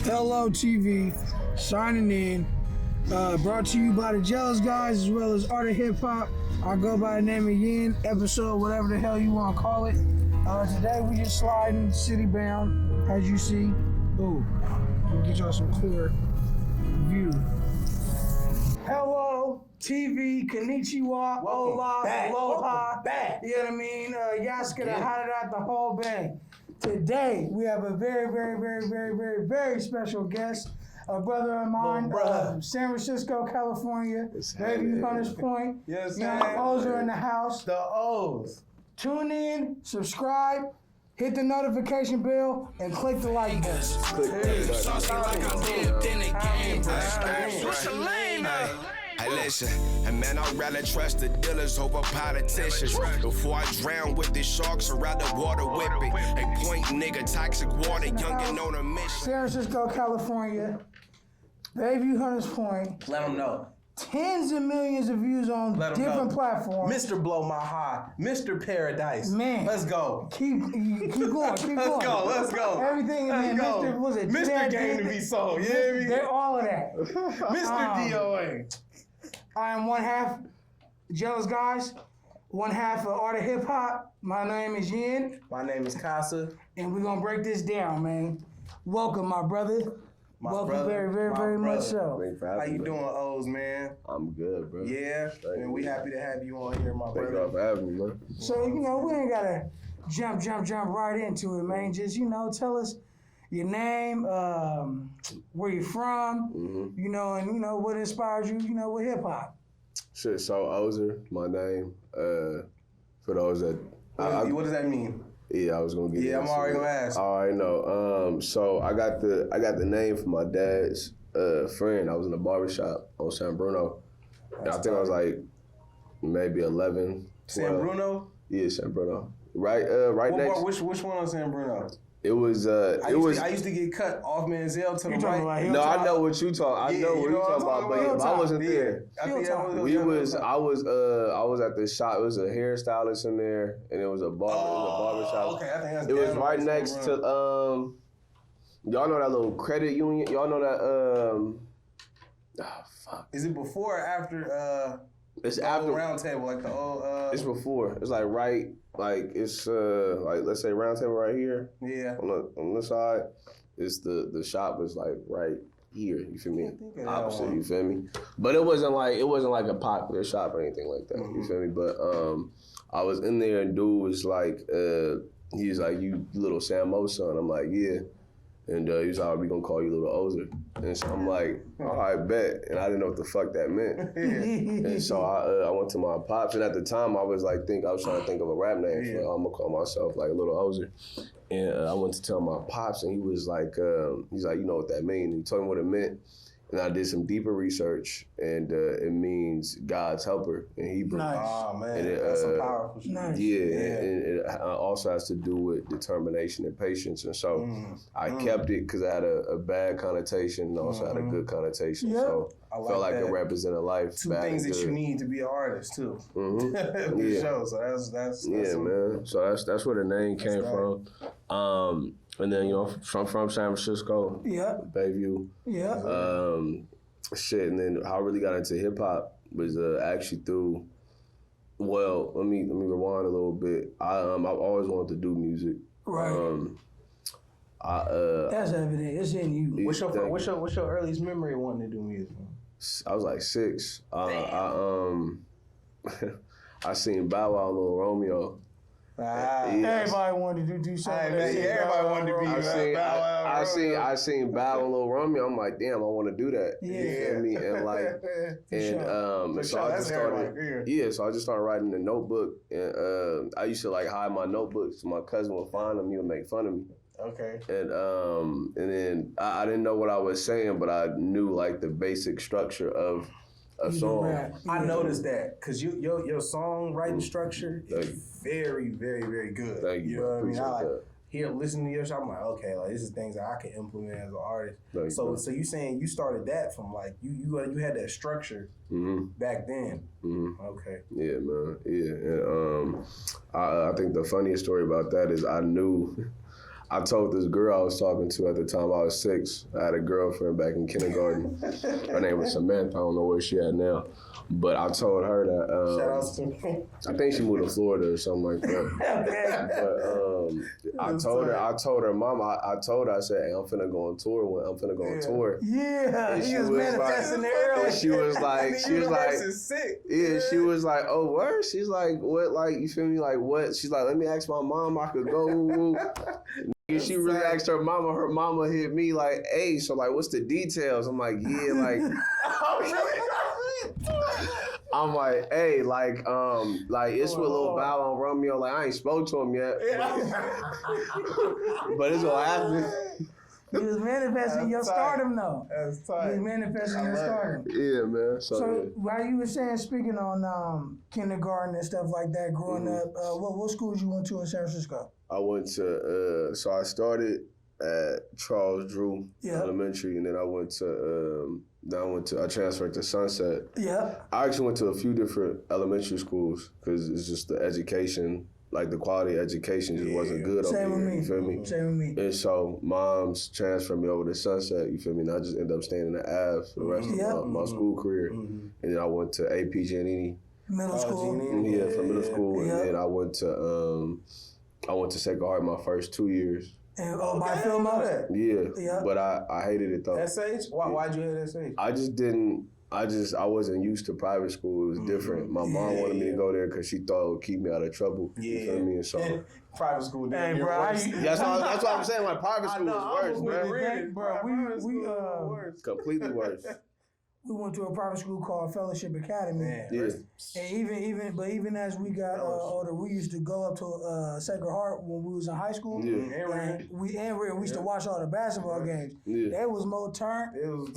Hello TV, signing in. Brought to you by the Jealous Guys as well as Art of Hip Hop. I go by the name of YIN, episode whatever the hell you want to call it. Today we just sliding city bound, as you see. Ooh, we'll get y'all some clear view. Hello TV, konnichiwa, hola, aloha. You know what I mean? Yaskada, hada, the whole bang. Today we have a very special guest. A brother of mine, San Francisco, California, baby Hunters Point. Yes, YIN of Ozer in the house. The O's. Tune in, subscribe, hit the notification bell, and click the like button. Click Hey, listen, and man, I'd rather trust the dealers over politicians. Before I drown with the sharks, I'd rather water whipping. A point nigga, toxic water, youngin' on a mission. San Francisco, California, Bayview Hunters Point. Let them know. Tens of millions of views on different platforms. Mr. Blow My High, Mr. Paradise. Man, let's go. Keep going, keep going. Let's go. Everything in there, Mr. Was it? Mr. Game to be sold. Yeah, they're all of that. Mr. DOA. I am one half Jealous Guys, one half of Art of Hip Hop. My name is YIN. My name is Casa. And we're going to break this down, man. Welcome, my brother. Welcome very much so. How you doing, O's, man? I'm good, bro. Yeah, and we happy to have you on here, my brother. Thank you for having me, man. So, we ain't got to jump right into it, man. Just, tell us your name, where you're from, and what inspires you, with hip hop. Shit, so Ozer, my name. For those that what does that mean? Yeah, I was gonna get. Yeah, I'm already gonna ask. I already know. So I got the name from my dad's friend. I was in a barbershop on San Bruno. And I think I was like maybe 11. 12. San Bruno? Yeah, San Bruno. Right next. Which one on San Bruno? It was. I used to get cut off Manziel to the right. No, I know what you talking. I know what you talking about, but I wasn't there. I was at the shop. It was a hairstylist in there, and it was a barbershop. Okay, I think that's. It was right next to y'all know that little credit union. Y'all know that fuck. Is it before or after It's the after round table, like the old It's before. It's like right. Like it's like let's say round table right here. Yeah. On this side, it's the shop is like right here. You feel me? Opposite. You feel me? But it wasn't like a popular shop or anything like that. Mm-hmm. You feel me? But I was in there and dude was like, he's like, you little Sam Mo's son. I'm like, yeah. And he's like, we gonna call you Little Ozer. And so I'm like, all right, bet. And I didn't know what the fuck that meant. And so I went to my pops, and at the time I was trying to think of a rap name. So I'm gonna call myself like Little Ozer. And I went to tell my pops, and he was like, you know what that means? And he told me what it meant. And I did some deeper research, and it means God's helper in Hebrew. Nice. Oh, man, that's some powerful shit. Nice. Yeah, and it also has to do with determination and patience. And so I kept it because it had a bad connotation and also had a good connotation. Yeah. So I felt like it represented life. Two things that you need to be an artist, too. Mm-hmm. Yeah. Show, so that's man. So that's where the name came from. And then, from San Francisco, Bayview. Yeah. And then how I really got into hip hop was actually through. Well, let me rewind a little bit. I've always wanted to do music. Right. That's evident. It's in you. What's your earliest memory of wanting to do music? I was like 6. I seen Bow Wow, Lil Romeo. Everybody wanted to do something. Everybody wanted to be Bow Wow. I seen Bow and Lil Romeo. I'm like, damn, I want to do that. Yeah. You feel me? And like, so I just started. Yeah, so I just started writing the notebook, and I used to like hide my notebooks. So my cousin would find them. He would make fun of me. Okay. And then I didn't know what I was saying, but I knew like the basic structure of a song. I noticed that because your songwriting structure is very, very, very good. Thank you. You know what I mean? Listening to your shit, I'm like, okay, like this is things that I can implement as an artist. So you saying you started that from like you had that structure back then. Mm-hmm. Okay. Yeah, man. Yeah, and I think the funniest story about that is I knew I told this girl I was talking to at the time I was 6. I had a girlfriend back in kindergarten. Her name was Samantha. I don't know where she at now. But I told her that Shout out to me. I think she moved to Florida or something like that. But I told her mama, I told her, I said, hey, I'm finna go on tour. I'm finna go on tour. Yeah, he was manifesting it early. She was like, sick. yeah, she was like, oh, what? She's like, what? Like, you feel me? Like, what? She's like, let me ask my mom. I could go. She really asked her mama. Her mama hit me like, hey, so like, what's the details? I'm like, yeah, like. I'm like, hey, like it's with Lil Bow and Romeo. Like, I ain't spoke to him yet, but it's gonna happen. He was manifesting your stardom, though. That's tight. He was manifesting your stardom. Yeah, man. So while you were saying, speaking on kindergarten and stuff like that, growing up, what schools you went to in San Francisco? I went to, so I started at Charles Drew Elementary, and then I transferred to Sunset. Yeah. I actually went to a few different elementary schools because it's just the education, like the quality of education just wasn't good over here. You feel me? Same with me. And so moms transferred me over to Sunset, you feel me? And I just ended up staying in the Ave for the rest of my school career. And then I went to AP Giannini. Middle school. Yeah, from middle school. And then I went to Sacred Heart my first 2 years. And by film out there? Yeah, but I hated it though. SH? Why'd you hate SH? I wasn't used to private school. It was different. My mom wanted me to go there because she thought it would keep me out of trouble. You feel me? And so private school, hey, bro, that's what I'm saying. Like private school is worse, bro. Completely worse. We went to a private school called Fellowship Academy. Yeah. And even as we got older, we used to go up to Sacred Heart when we was in high school. Yeah. And we used to watch all the basketball games. Yeah. That was more turned. It was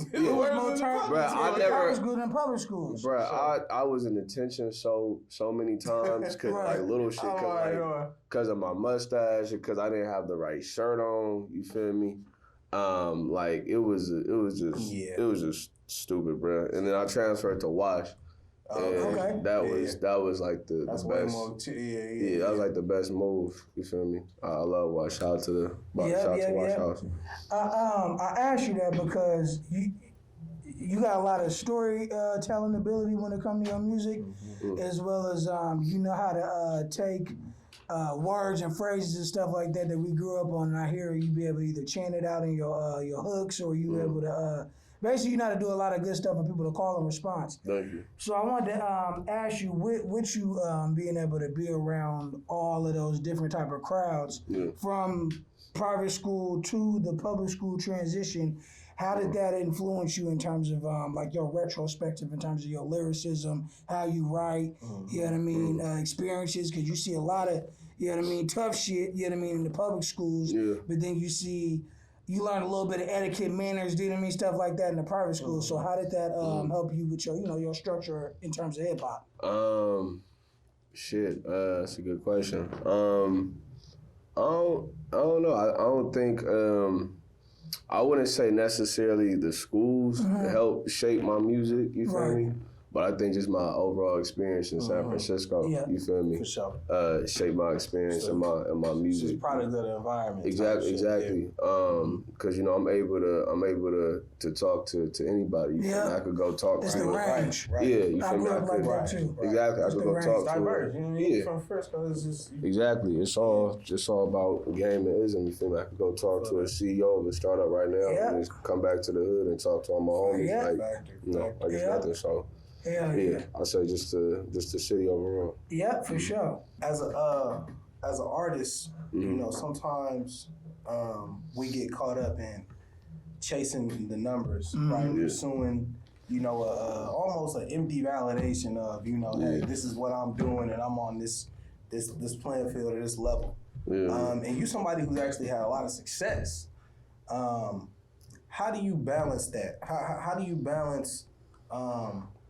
more turned. Bro, I never private school than public schools. Bro, I was in detention so many times because like little shit, because of my mustache, because I didn't have the right shirt on. You feel me? Like it was just stupid, bro. And then I transferred to Wash. That was like the best. That was like the best move. You feel me? I love Wash. Shout out to Wash House. I asked you that because you got a lot of storytelling ability when it comes to your music, as well as you know how to take words and phrases and stuff like that we grew up on. And I hear you be able to either chant it out in your hooks, or you able to basically you know how to do a lot of good stuff for people to call and response. Thank you. So I wanted to ask you, with you being able to be around all of those different type of crowds, from private school to the public school transition, how did that influence you in terms of like your retrospective, in terms of your lyricism, how you write, you know what I mean, experiences, because you see a lot of, you know what I mean, tough shit, you know what I mean, in the public schools, but then you learn a little bit of etiquette, manners, you know what I mean, stuff like that in the private school. So how did that help you with your structure in terms of hip hop? That's a good question. I don't know. I don't think I wouldn't say necessarily the schools help shape my music. You feel me? But I think just my overall experience in San Francisco, you feel me? For sure. Shaped my experience in my music. It's just product of the environment. Exactly. Because I'm able to talk to anybody. You feel me? I could go talk it's to the range. Yeah, you feel me? I grew up like that too. Exactly. I could go talk to diverse. You know what I mean? From Frisco, it's just exactly. It's all about game and ism. You feel me? I could go talk to a CEO of a startup right now and just come back to the hood and talk to all my homies. Like it's nothing. So. Yeah, I say just the city overall. Yeah, for sure. As an artist, sometimes we get caught up in chasing the numbers, right? Pursuing, almost an empty validation of, hey, this is what I'm doing and I'm on this playing field or this level. And you somebody who's actually had a lot of success. How do you balance that? How do you balance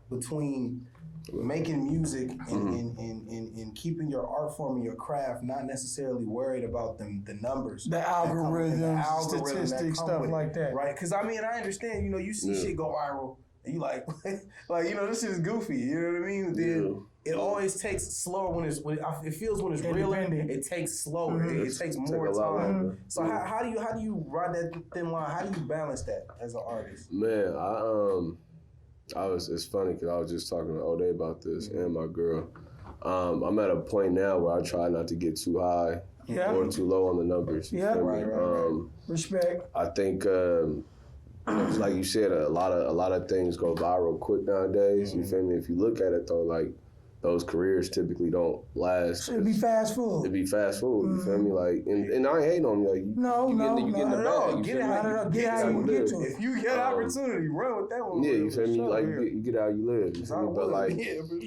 between making music and keeping your art form and your craft, not necessarily worried about the numbers, the algorithm, statistics, stuff like that, right? Because I understand, you see shit go viral And you like this shit is goofy. You know what I mean? Then it always takes slower when it feels when it's realer. It takes slower. It takes more time. So how do you ride that thin line? How do you balance that as an artist? Man, it's funny because I was just talking to O'Day about this and my girl. I'm at a point now where I try not to get too high or too low on the numbers. Right. Respect. I think, like you said, a lot of things go viral quick nowadays. You feel me? If you look at it though, like those careers typically don't last. It'd be fast food. You feel me? Like, and I ain't hating on you. Like, you get in the bag. Get how you get to it. If you get opportunity, run with that one. Yeah, you feel me? Sure, like you get how you live. You feel me? But like,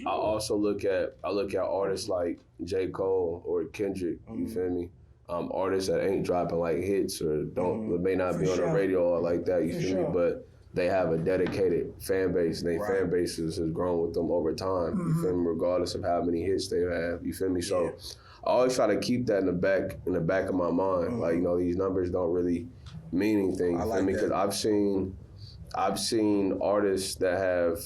I also look at artists like J. Cole or Kendrick. You feel me? Artists that ain't dropping like hits or may not be on the radio or like that. You feel me? But they have a dedicated fan base, and their fan base has grown with them over time. You feel me? Regardless of how many hits they have. You feel me? So I always try to keep that in the back of my mind. Like, these numbers don't really mean anything. You feel me? Because I've seen artists that have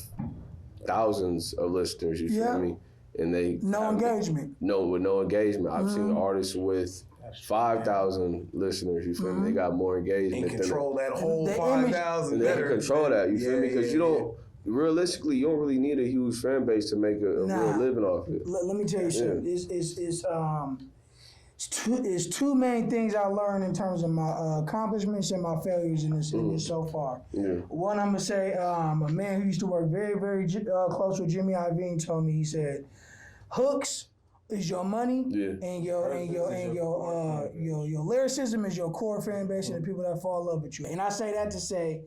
thousands of listeners. You feel me? And they engagement. With no engagement. I've seen artists with 5,000 listeners, you feel me? They got more engagement. And control that whole 5,000 better. They can control that, you feel me? Because realistically, you don't really need a huge fan base to make a real living off it. Let me tell you something. It's two main things I learned in terms of my accomplishments and my failures in this so far. One, I'm going to say, a man who used to work very, very close with Jimmy Iovine told me, he said, hooks is your money, and your lyricism is your core fan base and the people that fall in love with you. And I say that to say,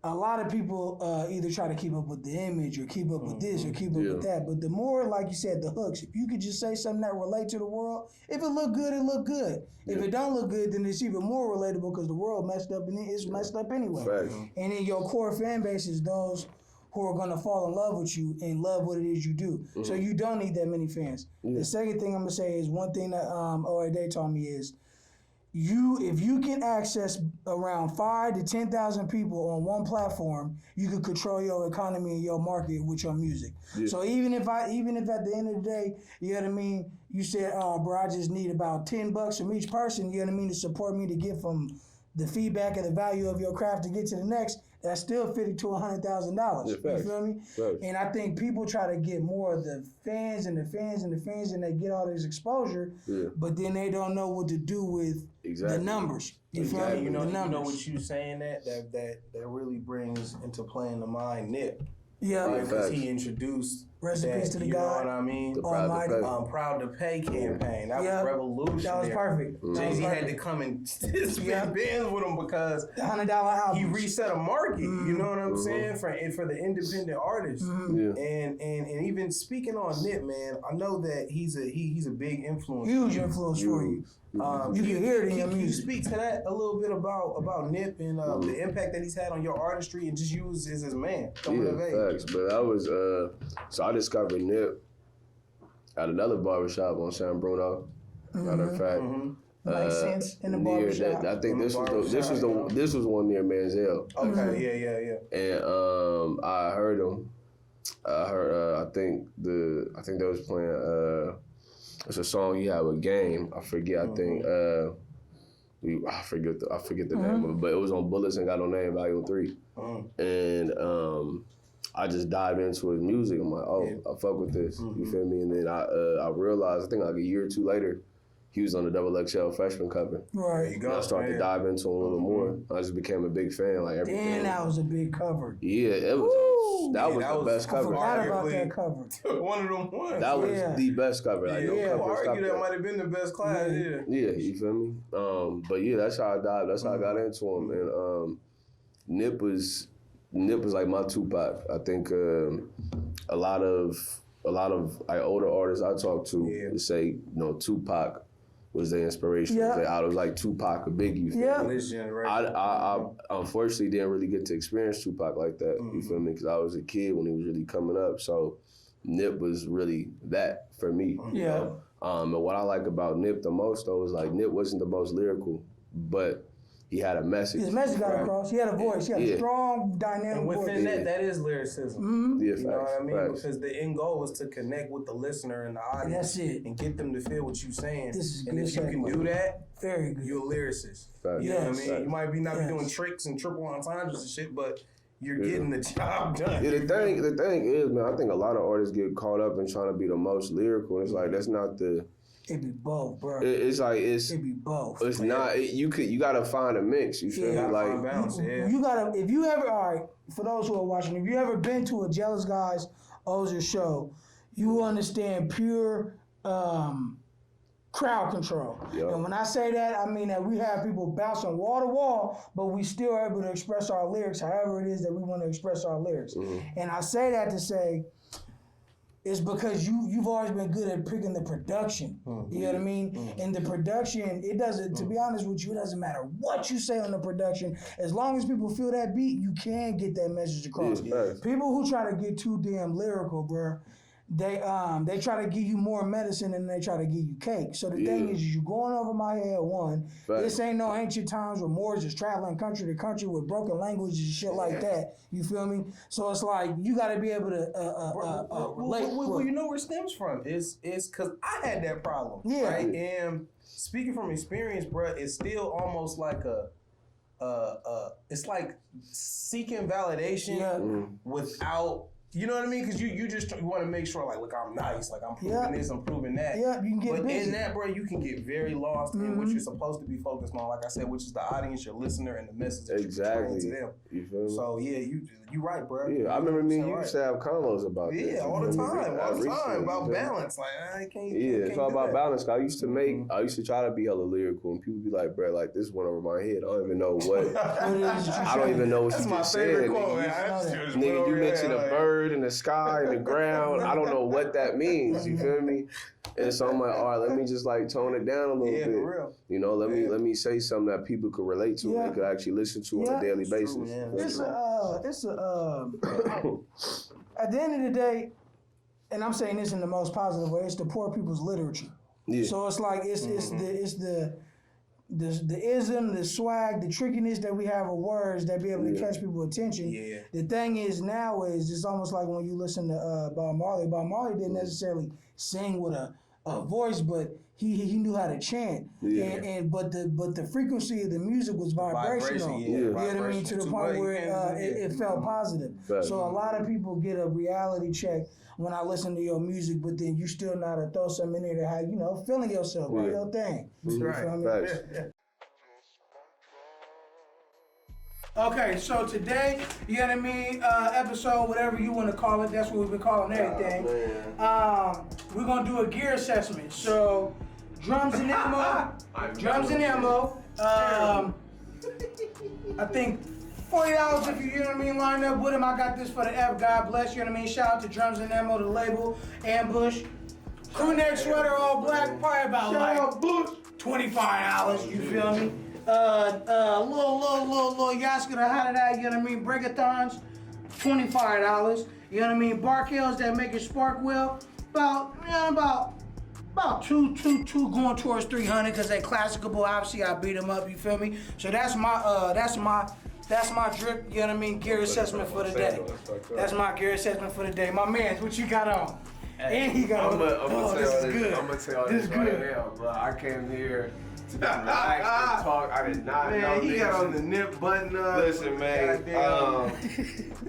a lot of people either try to keep up with the image or keep up with this or keep up with that. But the more, like you said, the hooks, if you could just say something that relate to the world, if it look good, it look good. If it don't look good, then it's even more relatable because the world messed up and it's messed up anyway. And then your core fan base is those who are gonna fall in love with you and love what it is you do. So you don't need that many fans. The second thing I'm gonna say is one thing that O'Day taught me is if you can access around 5,000 to 10,000 people on one platform, you can control your economy and your market with your music. So even if at the end of the day, you know what I mean, you said, oh bro, I just need about $10 from each person, you know what I mean, to support me to get from the feedback and the value of your craft to get to the next, that's still $50,000 to $100,000. You feel me? And I think people try to get more of the fans and the fans and the fans, and they get all this exposure, but then they don't know what to do with the numbers. You feel me? You know what you saying that really brings into play in the mind Nip. Because he introduced recipes to the you God. know what I mean? The Proud to Pay campaign. That was revolutionary. That was perfect. Jay-Z had to come and spend bands with him because the $100 album. He reset a market. You know what I'm saying? For the independent artists. And even speaking on Nip, man, I know that he's a big influence. Huge influence for you. You can hear it in your music. Can you speak to that a little bit about Nip and the impact that he's had on your artistry and just you as his man coming of age? Facts. But I was so I discovered Nip at another barbershop on San Bruno. Matter of fact, Makes sense in the barbershop. I think this was one near Manziel. Okay, yeah. And I heard him. I think they was playing. It's a song he had with Game. I forget. I think I forget the name of it, but it was on Bullets and Got No Name, Volume 3. And I just dived into his music. I'm like, I fuck with this. You feel me? And then I realized, I think like a year or two later, he was on the XXL freshman cover. Right. And I started to dive into him a little more. I just became a big fan. Like everything. Damn, that was a big cover. Yeah, it was. That was the best cover. I forgot about that cover. One of them ones. That was the best cover. Like, no cover argue that might have been the best class. Yeah, you feel me? But yeah, that's how I dived. That's how I got into him. And Nip was like my Tupac. I think a lot of like older artists I talk to say, Tupac was their inspiration. I was like Tupac or Biggie. I unfortunately didn't really get to experience Tupac like that. You feel me? Because I was a kid when he was really coming up. So Nip was really that for me. And what I like about Nip the most though is like Nip wasn't the most lyrical, but he had a message. His message got across. He had a voice. He had a strong, dynamic and within voice. that is lyricism. Mm-hmm. Yeah, You know what I mean? facts. Because the end goal is to connect with the listener and the audience. And that's it. And get them to feel what you're saying. This is and good if you can segue. do that, Very good. you're a lyricist. Facts. You know what I Yes. mean? Facts. You might be not be Yes. doing tricks and triple entendres and shit, but you're getting the job done. Yeah, the thing is, man, I think a lot of artists get caught up in trying to be the most lyrical. And it's like that's not the. It'd be both, bro. It's like It'd be both. It's not. You gotta find a mix. You feel me? Like balance, You gotta. If you ever, all right, for those who are watching, if you ever been to a Jealous Guys Ozer show, you will understand pure crowd control. Yep. And when I say that, I mean that we have people bouncing wall to wall, but we still are able to express our lyrics however it is that we want to express our lyrics. Mm-hmm. And I say that to say, it's because you've always been good at picking the production. You know what I mean? And the production, it doesn't, to be honest with you, it doesn't matter what you say on the production. As long as people feel that beat, you can get that message across. Yeah. People who try to get too damn lyrical, bro, they try to give you more medicine than they try to give you cake. So the thing is, you going over my head, one, this ain't no ancient times where Moors is traveling country to country with broken languages and shit like that. You feel me? So it's like, you got to be able to relate. Well, you know where it stems from? Is because I had that problem. Yeah. Right? And speaking from experience, bro, it's still almost like it's like seeking validation without. You know what I mean? Because you just want to make sure, like, look, I'm nice. Like, I'm proving this, I'm proving that. Yeah, you can get But busy. in that, bro, you can get very lost in what you're supposed to be focused on, like I said, which is the audience, your listener, and the message that you're portraying to them. You feel me? So, yeah, you right, bro. Yeah, I remember me and you used to have combos about this. Yeah, all the time, about balance. Like, I can't. It's all about balance. I used to Mm-hmm. I used to try to be hella lyrical, and people be like, bro, like this went over my head. I don't even know what. I don't even know what you just said. Nigga, you mentioned a bird in the sky and the ground. I don't know what that means. You feel me? And so I'm like, all right, let me just like tone it down a little bit. For real. You know, let me say something that people could relate to and they could actually listen to on a daily basis. At the end of the day, and I'm saying this in the most positive way, it's the poor people's literature. Yeah. So it's like it's the ism, the swag, the trickiness that we have of words that be able to catch people's attention. Yeah. The thing is now is it's almost like when you listen to Bob Marley. Bob Marley didn't necessarily sing with a voice, but he knew how to chant. Yeah. But the frequency of the music was vibrational. You know what I mean? To the point where it felt positive. Right. So a lot of people get a reality check when I listen to your music, but then you still know how to throw something in there, how feeling yourself, do your thing. You feel me? Okay, so today, you know what I mean, episode, whatever you want to call it, that's what we've been calling everything. We're going to do a gear assessment. So, drums and ammo. I think $40 if you know what I mean, line up with him. I got this for the F. God bless, you know what I mean? Shout out to Drums and Ammo, the label, Ambush. Crew neck sweater, all black, probably about $25, you feel me? Little Yaska to how did that, you know what I mean? Breakathons, $25. You know what I mean? Bark Hills that make it spark well, about two going towards 300 because they classicable. Obviously, I beat them up. You feel me? So that's my drip. You know what I mean? Gear assessment for the day. That's my gear assessment for the day. My man, what you got on? And he got on. This is good. I'm gonna tell this right now, but I came here to be relaxed and talk. I did not know. Man, he got on the nip button up. Listen, man.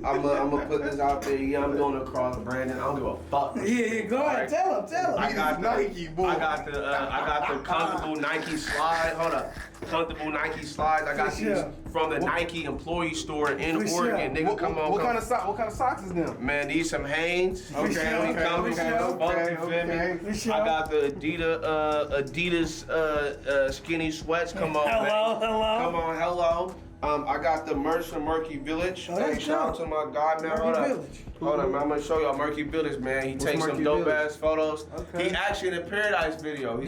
I'm gonna put this out there. Yeah, I'm doing a cross branding. I don't give a fuck. Yeah, go ahead. Tell him. I got Nike, boy. I got the comfortable Nike slide. Hold up. Comfortable Nike slides. I got these from the Nike employee store in Oregon. Nigga, come on. What kind of socks is them? Man, these some Hanes. Okay. I got the Adidas skinny sweats. Come on, hello. Come on, hello. I got the merch from Murky Village. Hey, shout out to my guy, man. Hold on, man. I'm gonna show y'all Murky Village, man. He takes some dope ass photos. Okay. He actually in the Paradise video.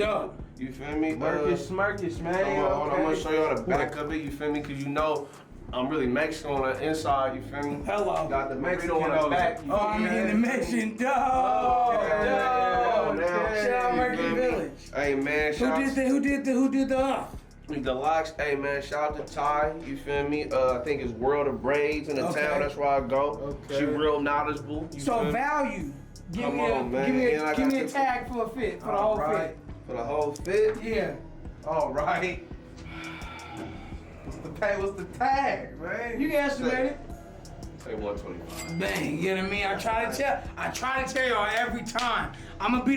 You feel me? Smirkish, man. Hold on, I'm gonna show y'all the back of it. You feel me? Cause you know I'm really Mexican on the inside. You feel me? Hello. Got the Mexican on the back. Oh, I'm in the Mexican. Shout out Murky Village. Hey man, Who did the The locks, hey man, shout out to Ty, you feel me? I think it's World of Braids in the town, that's where I go. Okay. She real knowledgeable. So value. Give me a tag for a fit, for the whole fit. For the whole fit? Yeah. All right. What's the tag, man? You can estimate it. Say 125. Bang, you know what I mean? I try to tell y'all every time. I'm gonna be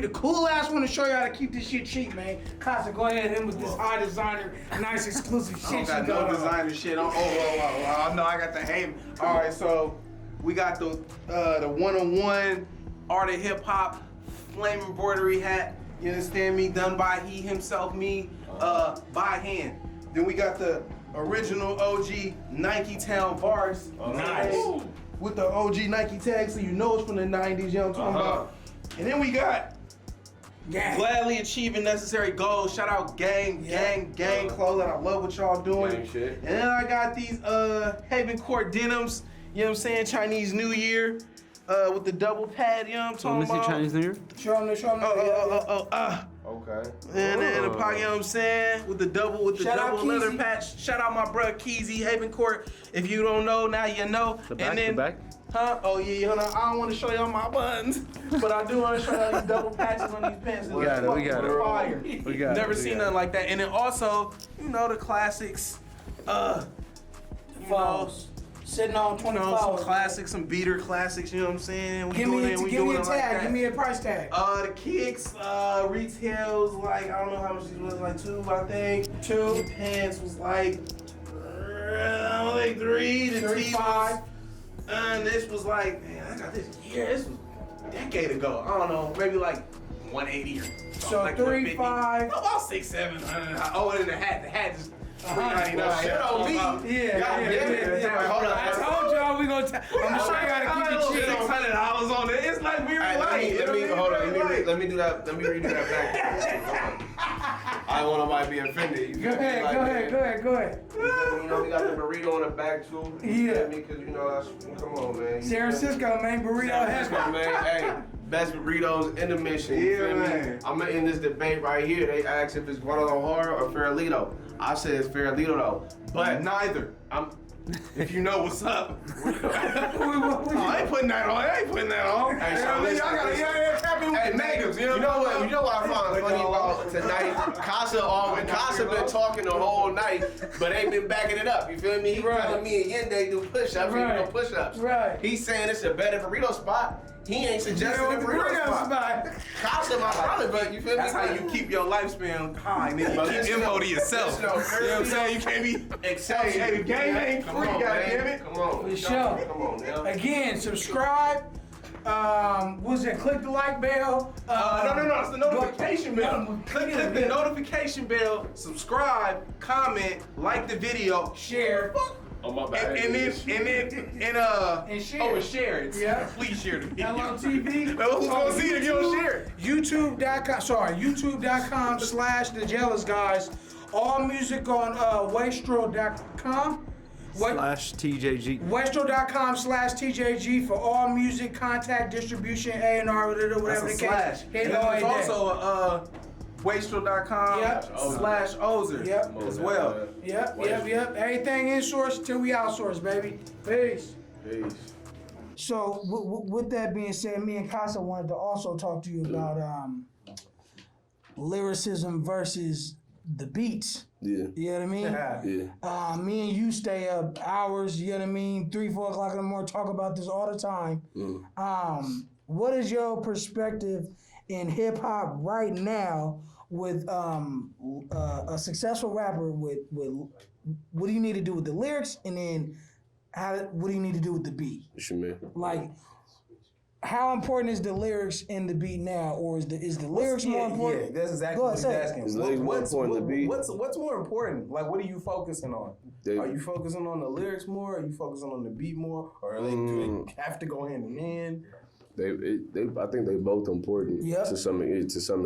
the cool ass one to show you how to keep this shit cheap, man. Casa, go ahead and with this high designer, nice exclusive shit. I don't got no designer shit. I know I got the hate. All right, so we got the 101 Art of Hip Hop flame embroidery hat. You understand me? Done by he himself, me, by hand. Then we got the original OG Nike Town Vars. Nice. With the OG Nike tag, so you know it's from the 90s, you know what I'm talking about? And then we got Gladly Achieving Necessary Goals. Shout out gang clothing. I love what y'all doing. Gang shit. And then I got these Haven Court denims, you know what I'm saying? Chinese New Year with the double pad, you know what I'm talking about? Chinese New Year? Show them. Okay. And then the pocket, you know what I'm saying? With the double leather patch. Shout out my bruh Keezy, Haven Court. If you don't know, now you know. The back? Huh? Oh yeah, hold on. I don't want to show y'all my buttons, but I do want to show y'all these double patches on these pants. We got it. Fire. We got Never it. seen nothing like that. And then also, you know, the classics. Sitting on 24 some hours. classics, some beater classics. You know what I'm saying? Give me a tag. Give me a price tag. The kicks retails like I don't know how much these was, like $2, I think. The pants was like 3. The tee was, and this was like, man, I got this year. This was a decade ago. I don't know, maybe like 180 or something. So like 3, 5. About 6, 7. Oh, and then the hat just. Shit on me. Yeah. Hold on. I told y'all we gonna. I'm gonna show you how to keep the cheap. $600 on it. It's like very light. Let me do that. Let me redo that back. I don't want nobody to be offended. Go ahead. You know, we got the burrito on the back too. Yeah. Because you know, that's, come on, man. San Francisco, man, burrito head. Man, hey, best burritos in the mission. You feel me? I'm in this debate right here. They asked if it's Guadalajara or Farolito. I said it's Farolito though, but neither. If you know what's up. I ain't putting that on. Hey, so hey, negatives. You know what I found funny about tonight? Casa been talking the whole night, but ain't been backing it up. You feel me? He telling me and Yende do push-ups. He do push-ups. Right. He's saying it's a better burrito spot. He ain't suggesting a burrito spot. Casa my brother, but you feel me? That's how you keep your lifespan high, nigga. You keep info to yourself. You know what I'm saying? You can't be. Hey, the game ain't free, goddammit. Come on. For sure. Come on, now. Again, subscribe. Was it click the like bell? No. It's the notification bell. Click the notification bell. Subscribe, comment, like the video, Share. Oh my bad. and share. Oh, and share it. Yeah. Please share the video. LOTV. Who's gonna see it if you don't share it? YouTube.com/thejealousguys. All music on wastrel.com. /TJG. Wastrel.com/TJG for all music, contact, distribution, A&R, whatever the case. And there's also wastrel.com/Ozer as well. Yep. Everything insourced till we outsource, baby. Peace. So, with that being said, me and Casa wanted to also talk to you about lyricism versus the beats. Yeah. You know what I mean? Yeah. Me and you stay up hours, you know what I mean? 3, 4 o'clock in the morning, talk about this all the time. What is your perspective in hip hop right now with a successful rapper with what do you need to do with the lyrics, and then what do you need to do with the beat? What you mean? Like, how important is the lyrics in the beat now, or is the lyrics more important? Yeah, that's exactly what he's asking. Is lyrics more important than the beat? What's more important? Like, what are you focusing on? Are you focusing on the lyrics more? Are you focusing on the beat more? Or do they have to go hand in hand? I think they both important to some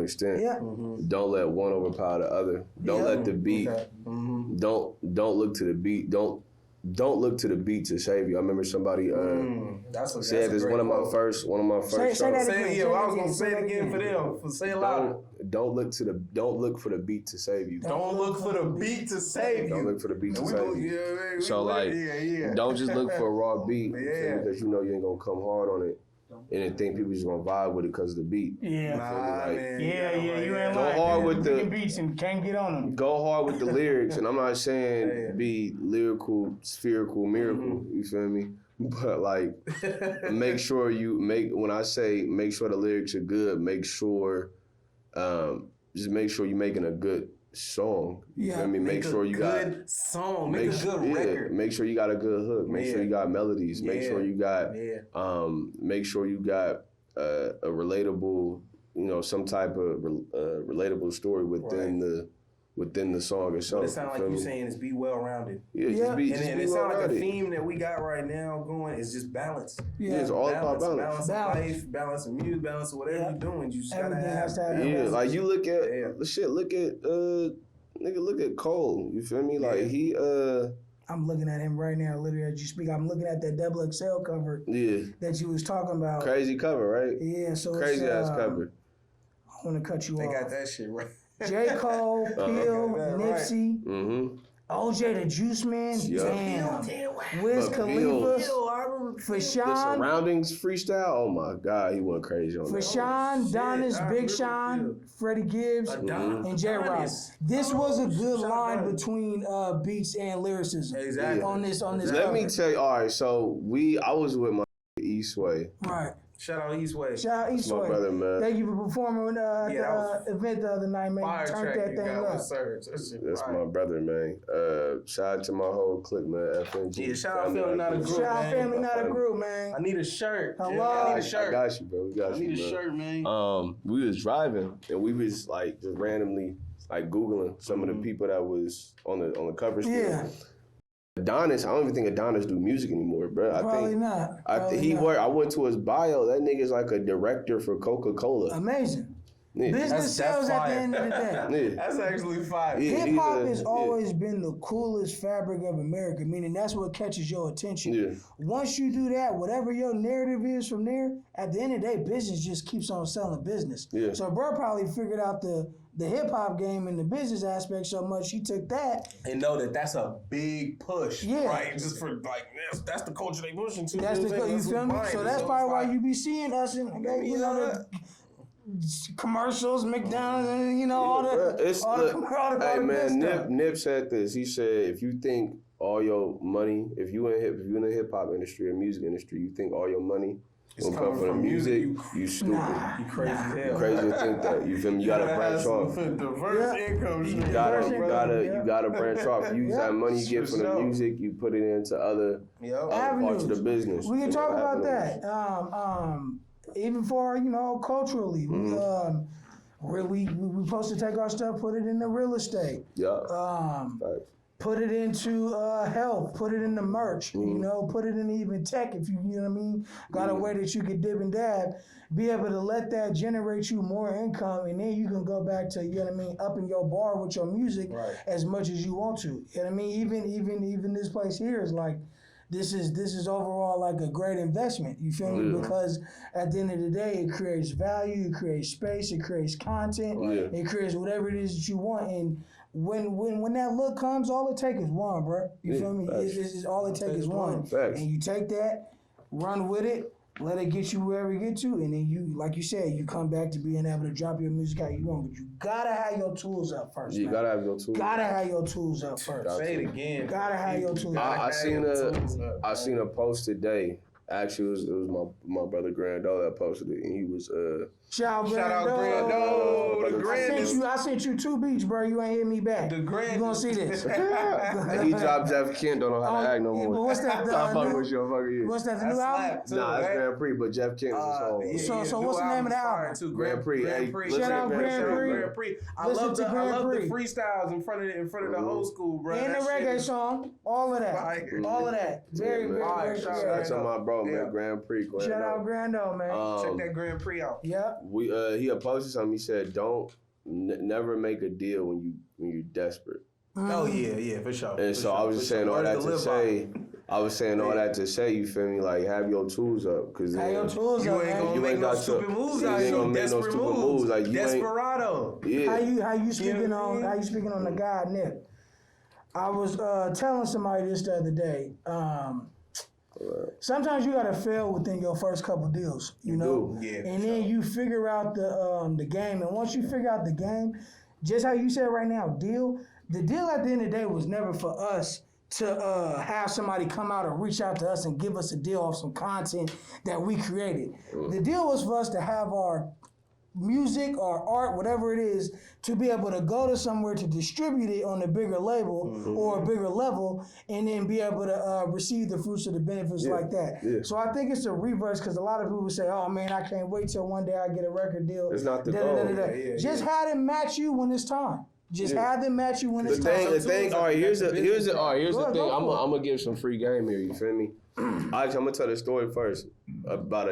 extent. Yeah. Don't let one overpower the other. Don't let the beat. Don't look to the beat. Don't don't look to the beat to save you. I remember somebody said this one of my first shows. Say that again. Yeah, I was gonna say it again for them. Say it loud. Don't look for the beat to save you. Don't look for the beat to save you. Don't look for the beat to save you. So like, don't just look for a raw beat because you know you ain't gonna come hard on it. And then think people just gonna vibe with it because of the beat. Yeah. Man. You ain't go lying. hard with the beats and can't get on them. Go hard with the lyrics, and I'm not saying be lyrical, spherical, miracle. You feel me? But like, make sure when I say make sure the lyrics are good, make sure, just make sure you're making a good song. You feel me? Make sure you got a good song. Make a good record. Make sure you got a good hook. Make sure you got melodies. Make sure you got make sure you got a relatable, some type of relatable story within the song itself. But it sounds like you're saying is be well rounded. Yeah, just be and it sounds like a theme that we got right now going is just balance. Yeah, it's all about balance. Balance of life, balance of music, balance of whatever you're doing. You just gotta have that. Yeah, like you look at look at Cole. You feel me? Like he I'm looking at him right now, literally as you speak. I'm looking at that XXL cover that you was talking about. Crazy cover, right? Yeah, so crazy ass cover. I want to cut you off. They got that shit right. J. Cole, Peel, Nipsey, OJ the Juice Man, damn. Wiz Khalifa, for The Sean. Surroundings freestyle, oh my God, he went crazy on that. For Sean, Donis, Big Sean, Freddie Gibbs, and J. Rock. This was a good line between beats and lyricism. Exactly. On this. Let me tell you, all right, so I was with my Eastway. Right. Shout out Eastway. Shout out Eastway. My brother, man. Thank you for performing at the event the other night, man. Turn that thing up. That's my brother, man. Shout out to my whole clique, man. FNG. Yeah, shout out Family Not a Group. Shout out Family Not a Group, man. I need a shirt. Hello. I need a shirt. I got you, bro. We got you. I need a shirt, man. We was driving and we was like just randomly like Googling some of the people that was on the cover. Yeah. Adonis, I don't even think Adonis do music anymore, bro. Probably not. I went to his bio. That nigga's like a director for Coca-Cola. Amazing. Yeah. Business sells at the end of the day. Yeah. That's actually fire. Yeah, hip hop has always been the coolest fabric of America, meaning that's what catches your attention. Yeah. Once you do that, whatever your narrative is from there, at the end of the day, business just keeps on selling business. Yeah. So bro probably figured out the hip hop game and the business aspect so much he took that and know that that's a big push, right? Just for like that's the culture they pushing to. That's the you feel me? So that's probably why you be seeing us in the commercials, McDonald's, and all the Hey man, stuff. Nip said this. He said if you think all your money, if you in the hip hop industry or music industry, you think all your money will come from the music, you stupid. You crazy as hell. You crazy to think that. You feel me? You gotta branch off. Diverse income. You gotta branch off. You use that money you get from the music, you put it into other parts of the business. We can talk about that. Even for culturally, we supposed to take our stuff, put it into real estate. Yeah. Put it into health, put it into merch, put it in even tech if you know what I mean. Got a way that you could dip and dab, be able to let that generate you more income, and then you can go back to, upping your bar with your music as much as you want to. You know what I mean? Even this place here is like, this is overall like a great investment. You feel me? Because at the end of the day, it creates value, it creates space, it creates content, it creates whatever it is that you want. And when that look comes, all it takes is one, bro. You feel me? It's all it takes is one. Facts. And you take that, run with it, let it get you wherever you get to, and then you, like you said, you come back to being able to drop your music out you want. But you gotta have your tools up first. You gotta have your tools. Gotta have your tools up first. Say it again. Gotta have your tools up. I seen a post today. Actually, it was my brother Grando that posted it, and he was Shout out Grando. The Grand. I sent you 2 beats, bro. You ain't hit me back. The Grand. You gonna see this? He dropped Jeff Kent. Don't know how to act no more. But what's that? I'm fucking with you. I'm fucking you. What's that? The new album? Nah, it's Grand Prix, but Jeff Kent is his song. So what's the name of the album? Grand Prix. Shout out Grand Prix. I love the freestyles in front of the old school, bro. And the reggae song, all of that, all of that. Very, very, very. Shout out to my bro, man. Grand Prix. Shout out Grando, man. Check that Grand Prix out. Yep. He posted something. He said, "Don't never make a deal when you're desperate." Oh yeah, for sure. And so I was just saying all that to say. I was saying all that to say, you feel me? Like, have your tools up, cause have your tools you up, ain't man. gonna make no stupid moves out here. Desperate moves. Like Desperado. Yeah. How you speaking on the guy Nip? I was telling somebody this the other day. Sometimes you gotta fail within your first couple deals, you know, and then you figure out the game. And once you figure out the game, just how you said right now, the deal at the end of the day was never for us to have somebody come out or reach out to us and give us a deal off some content that we created. The deal was for us to have our music or art, whatever it is, to be able to go to somewhere to distribute it on a bigger label or a bigger level, and then be able to receive the fruits of the benefits like that. Yeah. So I think it's a reverse, because a lot of people say, "Oh man, I can't wait till one day I get a record deal." It's not the goal. Just have them match you when it's time. Just have them match you when it's time. The thing. All right, here's the thing. I'm gonna give some free game here. You feel me? I'm gonna tell the story first about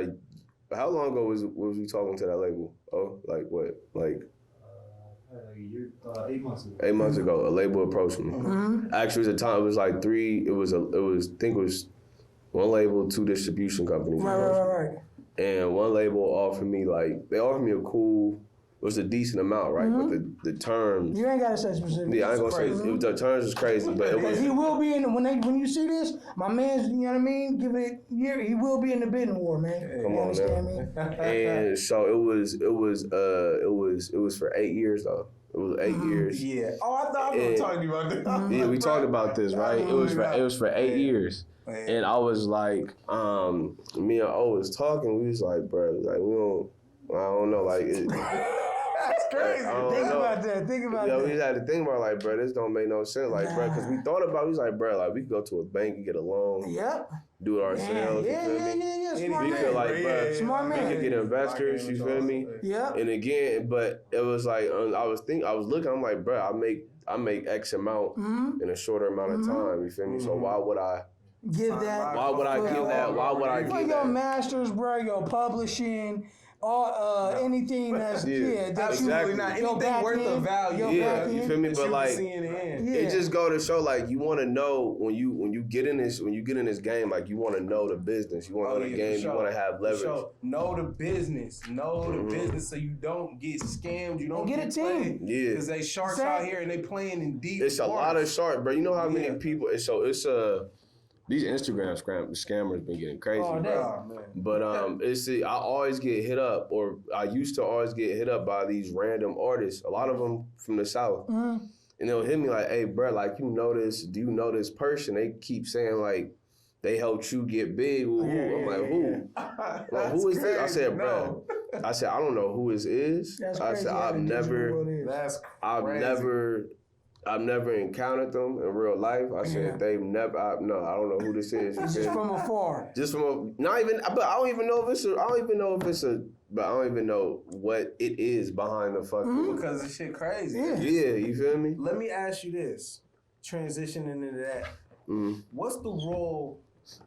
how long ago was we talking to that label? Oh, like what? Like a year, 8 months ago. 8 months ago, a label approached me. Actually, at the time it was like three. It was I think it was one label, 2 distribution companies. Right. And one label offered me they offered me a cool. It was a decent amount, right? But the terms. You ain't gotta say specific. Yeah, I ain't gonna say the terms was crazy, but it was. He will be in when you see this, my man's. You know what I mean? Give it a year. He will be in the bidding war, man. Come on, man. And so it was for 8 years though. It was 8 years. Yeah. Oh, I thought we were talking about this. Yeah, we talked about this, right? It was for 8 years. And I was like, me and O was talking. We was like, bro, like I don't know, like. That's crazy. Think about that. We just had to think about like, bro, this don't make no sense, like, bro, because we thought about. We was like, bro, like we could go to a bank and get a loan. Yep. Do it ourselves. Yeah. Smart We man. could like, bro, Smart man. we could get investors. You feel me? Yep. And again, but it was like I was looking. I'm like, bro, I make X amount in a shorter amount of time. You feel me? So why would I give that? Why would I give that? Why would I give that? Your masters, bro. Your publishing. Anything that's absolutely not anything worth of value. You feel me? But like, it just go to show like you want to know when you get in this game, like you want to know the business, you want to know the game, you want to have leverage. Know the business, the business, so you don't get scammed, you don't get a team. Yeah, because they sharks out here and they playing in deep. It's a lot of sharks, bro. You know how many people? It's these Instagram scammers been getting crazy, bro. But I always get hit up, or I used to always get hit up by these random artists. A lot of them from the South, and they'll hit me like, "Hey, bro, like do you know this person?" They keep saying like they helped you get big. I'm like, who? Like, who is this? I said, bro. I said, I don't know who this is. I said, I've never encountered them in real life. I said I don't know who this is. Just from afar. But I don't even know what it is behind the fucking. Because this shit crazy. Yeah, you feel me? Let me ask you this, transitioning into that. What's the role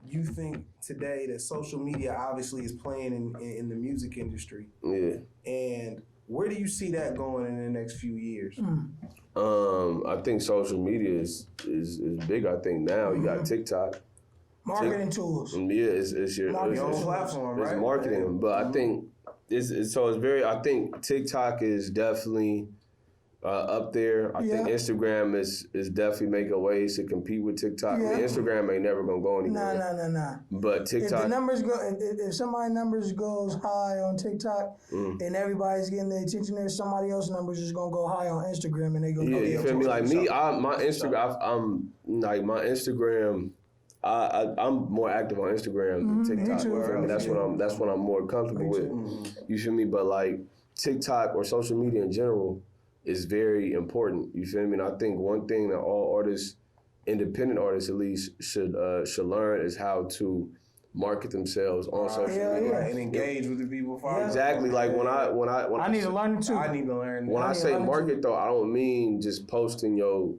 you think today that social media obviously is playing in the music industry? Yeah. And where do you see that going in the next few years? I think social media is big. I think now you got TikTok, marketing tools. It's your own platform, right? It's marketing, but I think I think TikTok is definitely up there. I think Instagram is definitely making ways to compete with TikTok. Yeah. Instagram ain't never gonna go anywhere. Nah. But TikTok, if the numbers if somebody's numbers goes high on TikTok and everybody's getting their attention there, somebody else's numbers is gonna go high on Instagram and they gonna go. You feel me? Like me, my Instagram, I'm more active on Instagram than TikTok. You feel me? That's what I'm more comfortable with. You feel me? But like TikTok or social media in general is very important. You feel me? And I think one thing that all artists, independent artists at least, should learn is how to market themselves on social media and engage with the people. Exactly. Like when I need to learn too. I need to learn. When I say market though, I don't mean just posting your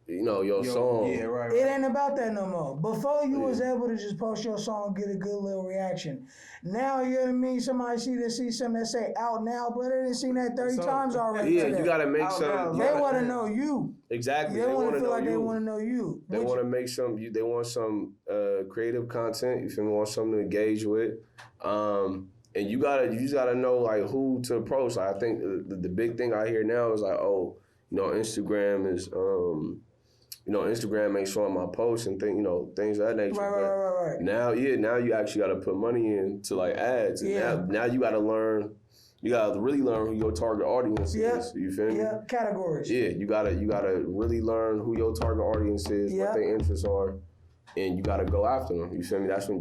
you know, your song. Yeah, right. It ain't about that no more. Before you was able to just post your song, get a good little reaction. Now, you know what I mean? Somebody see something that say out now, but they didn't seen that 30 times already. Yeah, you gotta make some. They want to know you. Exactly. They want to feel like you. they want to know you. They want to make some. They want some creative content. You feel me? Want something to engage with. And you just gotta know like who to approach. Like, I think the big thing I hear now is like, oh, you know, Instagram is Instagram ain't showing my posts and things of that nature. Right. Now you actually got to put money into like ads. And now you got to learn. You got to really learn who your target audience is. You feel me? Yeah, categories. Yeah, you gotta really learn who your target audience is, what their interests are, and you gotta go after them. You feel me? That's when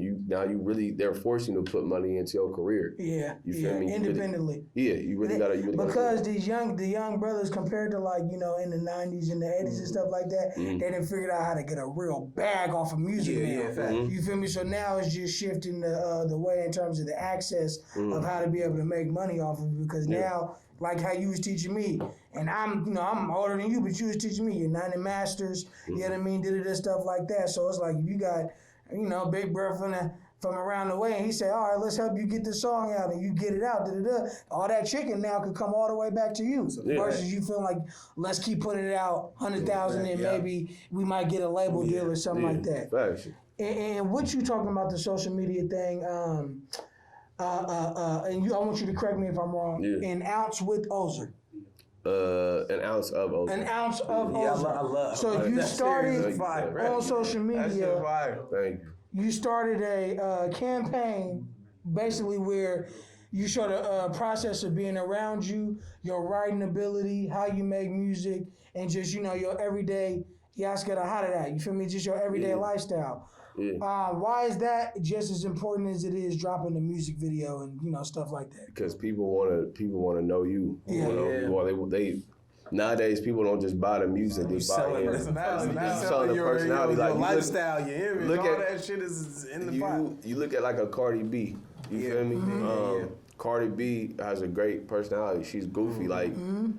they're forcing you to put money into your career. Yeah, you feel me? Independently. You really gotta because the young brothers compared to like in the 90s and the 80s and stuff like that, they didn't figure out how to get a real bag off of music now. You feel me? So now it's just shifting the way in terms of the access of how to be able to make money off of it, because now, like how you was teaching me, and I'm older than you, but you was teaching me your 90 masters, you know what I mean, stuff like that. So it's like if you got, big bro from around the way, and he said, all right, let's help you get this song out, and you get it out, all that chicken now could come all the way back to you. Versus you feel like, let's keep putting it out, 100,000, and maybe we might get a label deal or something like that. Facts. And what you talking about the social media thing, and I want you to correct me if I'm wrong. An ounce with Ozer. An ounce of Ozer. An ounce of Ozer. I love. So you started on social media. Thank you. You started a campaign, basically where you showed a process of being around you, your writing ability, how you make music, and just your everyday. You feel me? Just your everyday lifestyle. Yeah. Why is that just as important as it is dropping the music video and stuff like that? Because people want to know you. They nowadays people don't just buy the music; they buy your selling the personality, your lifestyle, your image. All that shit is in the pot. You look at like a Cardi B. You feel me? Cardi B has a great personality. She's goofy. Like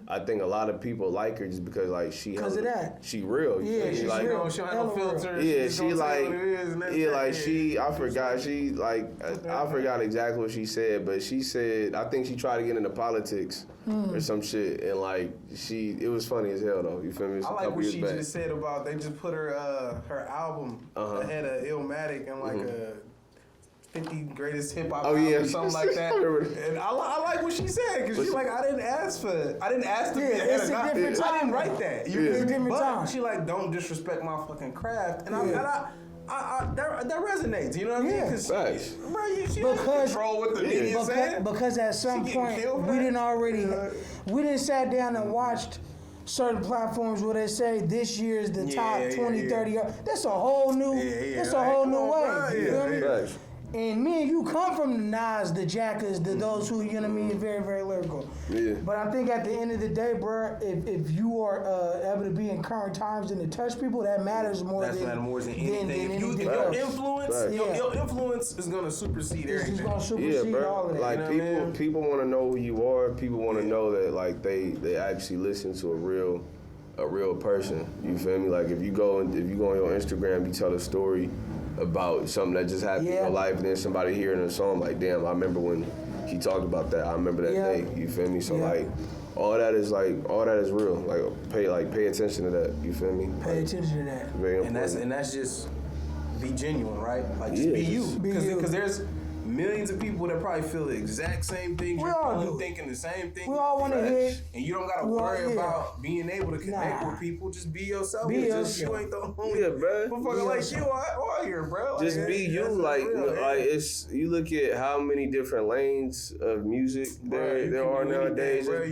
I think a lot of people like her just because like she of that. She real. She's like, real. She don't have no filter. I forgot exactly what she said, but she said I think she tried to get into politics or some shit, and like it was funny as hell though. You feel me? I like what she just said about they just put her album ahead of Illmatic and like a 50 greatest hip hop album or something like that. And I like what she said, because she's like, I didn't ask to be ahead of that. I didn't write that. It's a different time. She like, don't disrespect my fucking craft. And that resonates, you know what I mean? Because she doesn't control what the media saying. Because at some point, we didn't sat down and watched certain platforms where they say this year is the top 20, 30. That's a whole new way. You feel me? Right. And me and you come from the Nas, the Jackers, those who, very, very lyrical. Yeah. But I think at the end of the day, bro, if you are able to be in current times and to touch people, that matters more than anything. If your influence is gonna supersede everything. It's gonna supersede all of that. Like people want to know who you are. People want to know that like they actually listen to a real person. You feel me? Like if you go on your Instagram, you tell a story about something that just happened in your life, and then somebody hearing a song like, damn, I remember when he talked about that. I remember that day. You feel me? So like, all that is real. Like pay attention to that. You feel me? Pay attention to that. Very important. And that's just be genuine, right? Like just be you. Because there's millions of people that probably feel the exact same things. You're probably thinking the same thing. We all want to hit. And you don't gotta worry about being able to connect with people. Just be yourself. You ain't the only motherfucker like you out here, bro. Just be you. Like it's you look at how many different lanes of music there are nowadays. Just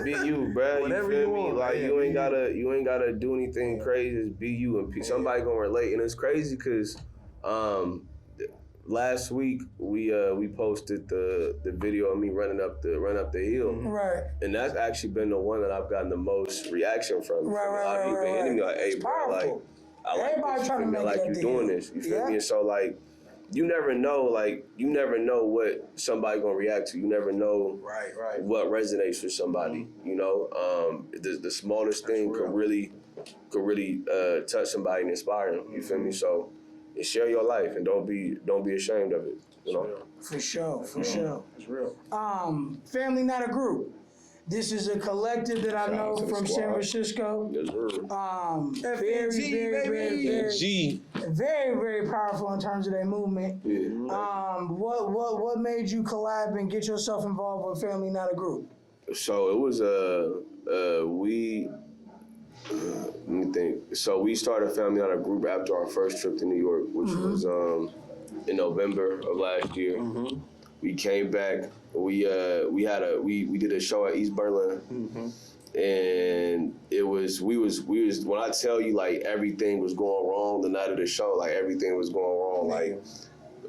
be you, bro. Whatever you feel you me? want, like you ain't gotta do anything crazy. Just be you, and somebody gonna relate. And it's crazy because last week we posted the video of me running up the hill, right? And that's actually been the one that I've gotten the most reaction from. Right. A lot of people hitting me like, "Hey, bro, like I like everybody this. trying to make like that you deal. doing this. You feel me?" And so like you never know, like, you never know what somebody gonna react to. You never know what resonates with somebody, you know? The smallest thing could really touch somebody and inspire them, you feel me? So, share your life and don't be ashamed of it, you know? For sure. It's real. Family Not a Group. This is a collective that I know from San Francisco. Yes, sir. Very powerful in terms of their movement. Yeah. What made you collab and get yourself involved with Family Not a Group? So it was let me think. So we started Family Not a Group after our first trip to New York, which was in November of last year. We came back. We did a show at East Berlin, and we was when I tell you, like, everything was going wrong the night of the show, like everything was going wrong, like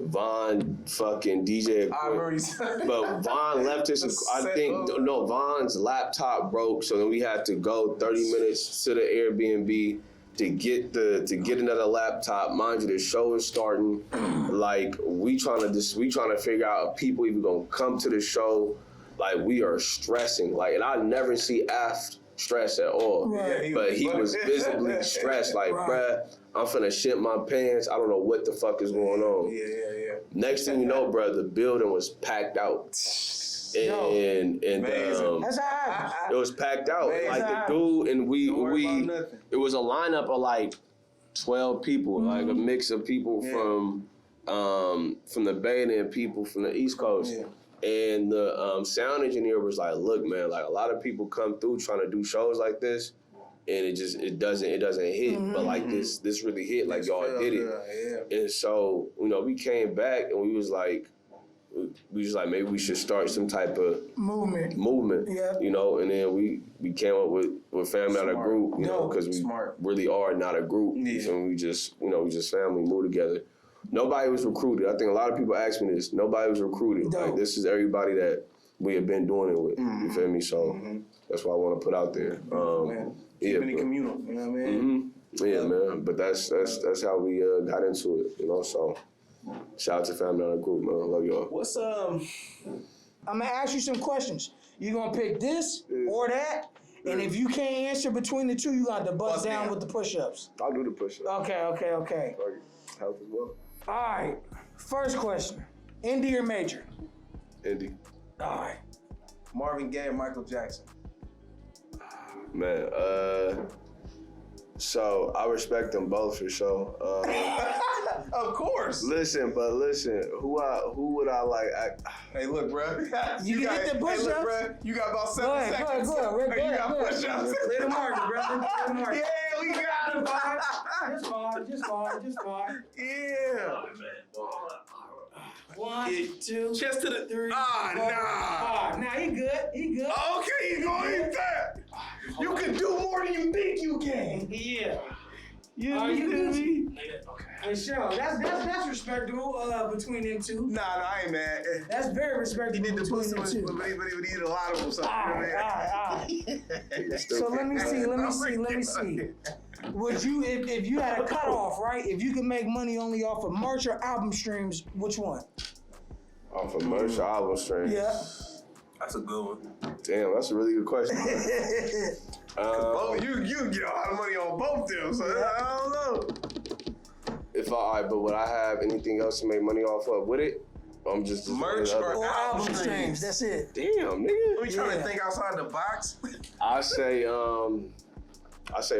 Von fucking DJ. I remember you said. But Von left us. Von's laptop broke, so then we had to go 30 minutes to the Airbnb to get another laptop. Mind you, the show is starting. Like, we trying to figure out if people even gonna come to the show. Like, we are stressing. Like, and I never see Af stress at all. Right. But he was visibly stressed. Like, bruh, I'm finna shit my pants. I don't know what the fuck is going on. Yeah. Next thing you know, bruh, the building was packed out. And That's how it was packed out. Amazing. Like, the dude and we nothing. it was a lineup of like 12 people, like a mix of people from the Bay and people from the East Coast. Yeah. And the sound engineer was like, look, man, like, a lot of people come through trying to do shows like this, and it doesn't hit. But like this really hit. Like, y'all did it. And so, you know, we came back and we was like, maybe we should start some type of movement. Yeah. You know, and then we came up with Family Not a Group, you know, because we really are not a group. Yeah. And we just family, move together. Nobody was recruited. I think a lot of people ask me this. Nobody was recruited. Dope. Like, this is everybody that we have been doing it with. You feel me? So that's what I want to put out there. Keeping it communal. You know what I mean? Yeah, man. But that's how we got into it. You know, so shout out to Family Not a Group, man. I love y'all. What's I'm gonna ask you some questions. You gonna pick this or that? And if you can't answer between the two, you got to bust down with the push-ups. I'll do the push-ups. Okay. Health as well. All right. First question. Indie or major? Indie. All right. Marvin Gaye and Michael Jackson? Man, so I respect them both for sure. Of course. Listen, who would I like? Hey, look, bro. You can hit the push-ups. Hey, look, bro. You got about 7 seconds. Go ahead. You got push-ups. Play the market, brother. Play the market. Yeah, we got him. Just fine. Yeah. 1, 2, Chest to the 3. Nah, he good. Okay, you gonna eat that. You can do more than you think you can. Yeah. You good? me? Okay. For sure. That's respectable between them two. Nah, I ain't mad. That's very respectable. He did the between pussy, them two. but he did a lot of them. So, All right. So let me see. Would you, if you had a cutoff, right? If you could make money only off of merch or album streams, which one? Off of merch or album streams? Yeah. That's a good one. Damn, that's a really good question. Both you get a lot of money on both them, so I don't know. But would I have anything else to make money off of with it? I'm just merch or album streams. That's it. Damn, nigga. We trying to think outside the box. I say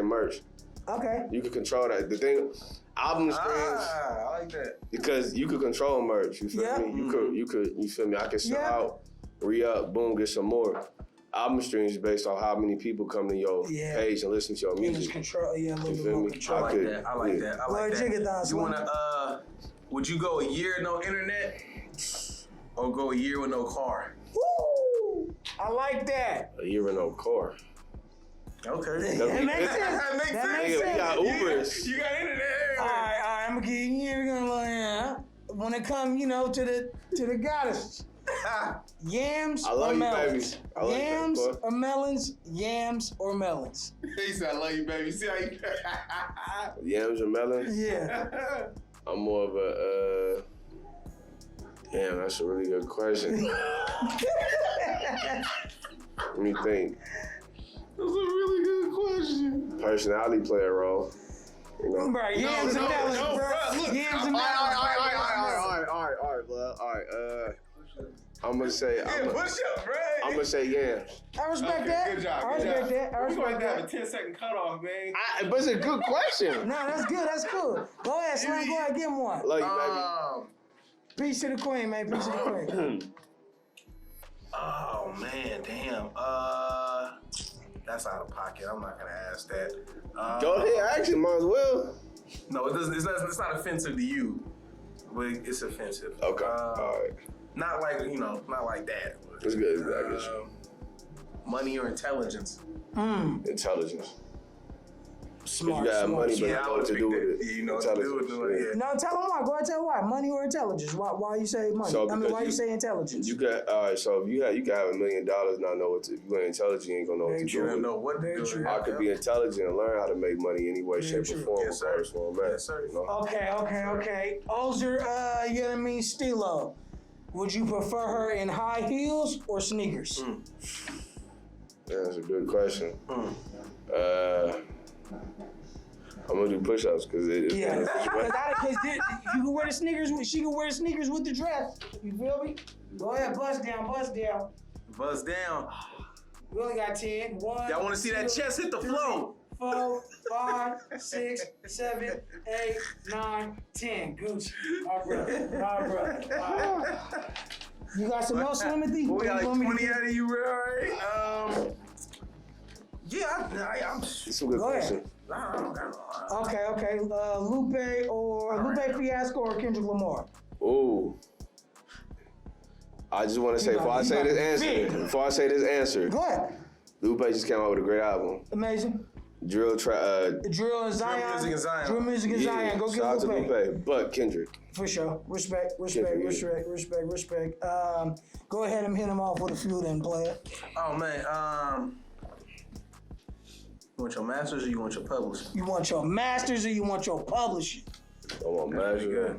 merch. Okay. You can control that. The thing, album streams. I like that. Because you could control merch. You feel me? You could. You feel me? I could sell out, re-up, boom, get some more. Album streams based on how many people come to your page and listen to your music. Control, a little bit more control. I like that. You wanna? Would you go a year no internet, or go a year with no car? Woo! I like that. A year with no car. Okay. That makes sense. That makes sense. You got Ubers. You got internet. All right. I'm gonna give you. When it comes, to the goddesses. Yams or melons? Yams or melons? Yams or melons? He said, "I love you, baby." See how you? Yams or melons? Yeah. I'm more of a Damn, that's a really good question. Let me think. That's a really good question. Personality play a role. You know? Bro, yams and melons, bro. Yams and melons. All right. I'm gonna say. Push up, bro. I'm gonna say yams. I respect that. Good job. I respect that. I We're respect going to have a that. 10-second cutoff, man. But it's a good question. No, that's good. That's cool. Go ahead, Slim. Go ahead, give him one. Love you, baby. Peace to the queen, man. Peace to the queen. Oh man, damn. That's out of pocket. I'm not gonna ask that. Go ahead, actually, might as well. No, it doesn't. It's not offensive to you, but it's offensive. Okay, all right. Not like not like that. It's good. It's Money or intelligence? Intelligence. Smart, You got smart. money, but Yeah, you I know would what to pick do that. with it. Yeah, you know what to do with it. Yeah. No, tell him why. Go ahead, tell him why. Money or intelligence? Why you say money? So, I mean, because why you say intelligence? You got so if you can have $1 million and not know what to. If you ain't intelligent, you ain't gonna know what to You do don't with know what to Very do. true. it. I could be intelligent and learn how to make money any way, shape, or form. Yes, sir. Regardless of where I'm at. Yes, sir. You know? Okay. Ozer, you know what I mean, Stilo. Would you prefer her in high heels or sneakers? Yeah, that's a good question. I'm gonna do push-ups because it is. Yeah, because you can wear the sneakers. She can wear the sneakers with the dress. You feel me? Go ahead, bust down. Buzz down. We only got 10. 1. Y'all want to see that chest hit the floor? 4, 5, 6, 7, 8, 9, 10. Gucci. My brother. You got some else, Timothy? We got like Want me to 20 get- out of you, real, right? Yeah, I'm. It's a good Go ahead. question. Okay. Lupe Fiasco or Kendrick Lamar? Ooh. I just want to say before I say this answer, Go ahead. Lupe just came out with a great album. Amazing. Drill and Zion. Drill music and Zion. Drill music and Zion. Go shout out get to Lupe. Lupe, but Kendrick. For sure. Respect. Go ahead and hit him off with a few then, player. Oh man, you want your masters or you want your publishing? You want your masters or you want your publishing? I want measure.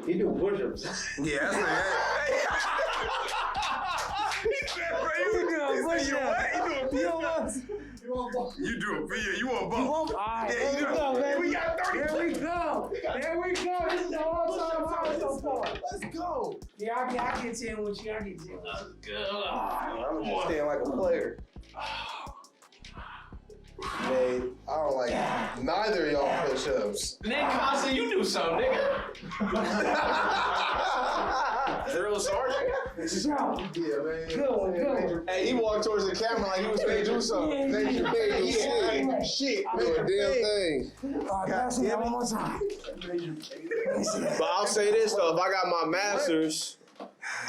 He do push-ups. Yeah, that's right. He said, bro, you doing push-ups. You do a video. You want both? All right, there we go, man. We got 30. There we go. This is the all-time high so far. Let's go. Yeah, I get 10 with you. I'm just staying like a player. Man, I don't like neither of y'all push-ups. Nigga, Constant, you do something, nigga. Drill sergeant. Yeah, man. Good one. Hey, he walked towards the camera like he was going to do something. Shit. Do a damn thing. All right, pass it one more time. But I'll say this though, if I got my masters,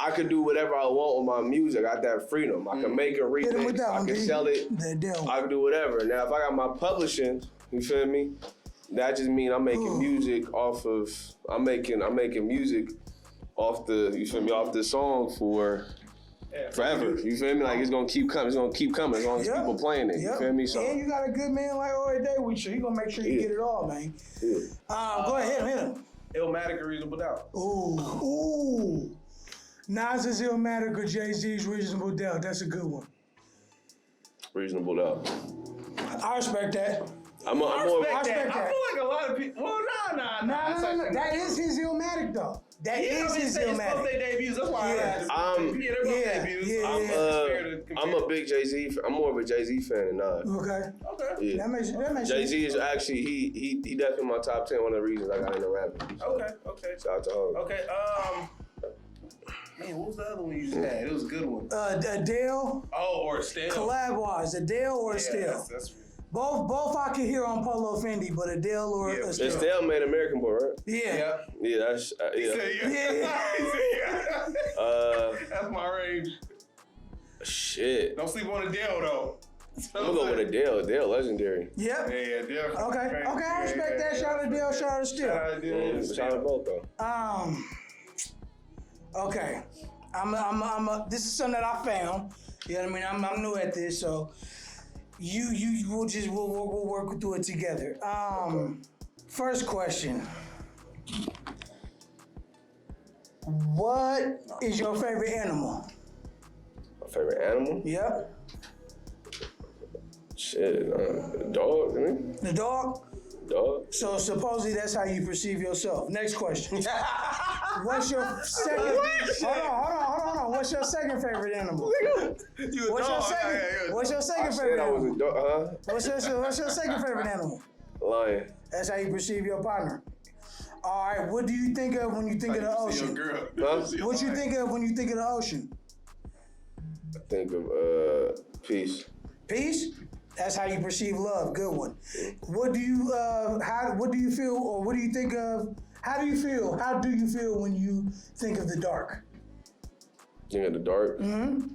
I could do whatever I want with my music. I got that freedom. I can make a Hit him with remix. that I one, can D. sell it. That deal. I can do whatever. Now, if I got my publishing, you feel me? That just mean I'm making music off of. I'm making music off the. You feel me? Off the song for forever. You feel me? Like it's gonna keep coming. It's gonna keep coming as long as people playing it. You feel me? So And you got a good man like Ori Day with you. He gonna make sure you get it all, man. Go ahead, hit him. Illmatic or Reasonable Doubt? Ooh. Nas's Illmatic or Jay-Z's Reasonable Doubt. That's a good one. reasonable doubt. I respect that. I'm more. I feel like a lot of people. Well, nah. No. That is his Illmatic, though. That is his Illmatic. They debuts. That's why I asked. They're both debuts. I'm a big Jay-Z. I'm more of a Jay-Z fan than not. Okay. Yeah. That makes Jay-Z is actually he definitely my top 10. One of the reasons I got into rapping. So. Okay. Shout out to her. Okay. Man, what was the other one you just had? It was a good one. Adele. Oh, or Estelle. Collab-wise, Adele or Estelle. That's Both I can hear on Polo Fendi, but Adele or Estelle. Estelle made American Boy, right? Yeah. Yeah, that's That's my range. Shit. Don't sleep on Adele though. I'm gonna go with Adele. Adele, legendary. Yep. Yeah, Adele. Okay, I respect that. Shout out to Adele, shout out to Steel. Shout out both though. Okay. This is something that I found. You know what I mean? I'm new at this, so we'll work through it together. First question. What is your favorite animal? My favorite animal? Yep. Shit, dog, man. The dog? Dog. So supposedly that's how you perceive yourself. Next question. What's your second? Hold on. What's your second favorite animal? What's your second favorite animal? What's your second favorite animal? Lion. That's how you perceive your partner. All right. What do you think of when you think of the ocean? What you think of when you think of the ocean? I think of peace. Peace. That's how you perceive love. Good one. What do you what do you feel, or what do you think of? How do you feel? How do you feel when you think of the dark? Think of the dark? Mm-hmm.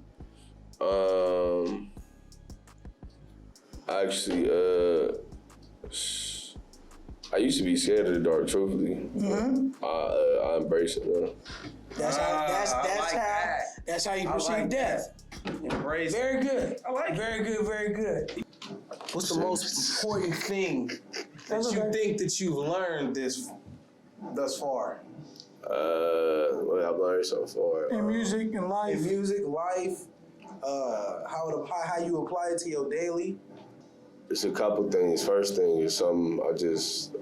Actually, I used to be scared of the dark, truthfully. Mm-hmm. I embrace it now. That's how you perceive death. Embrace. Very good. I like it. Very good. Very good. What's the most important thing that you think that you've learned thus far? What I've learned so far. In music and life. In music, life, how you apply it to your daily. It's a couple things. First thing is something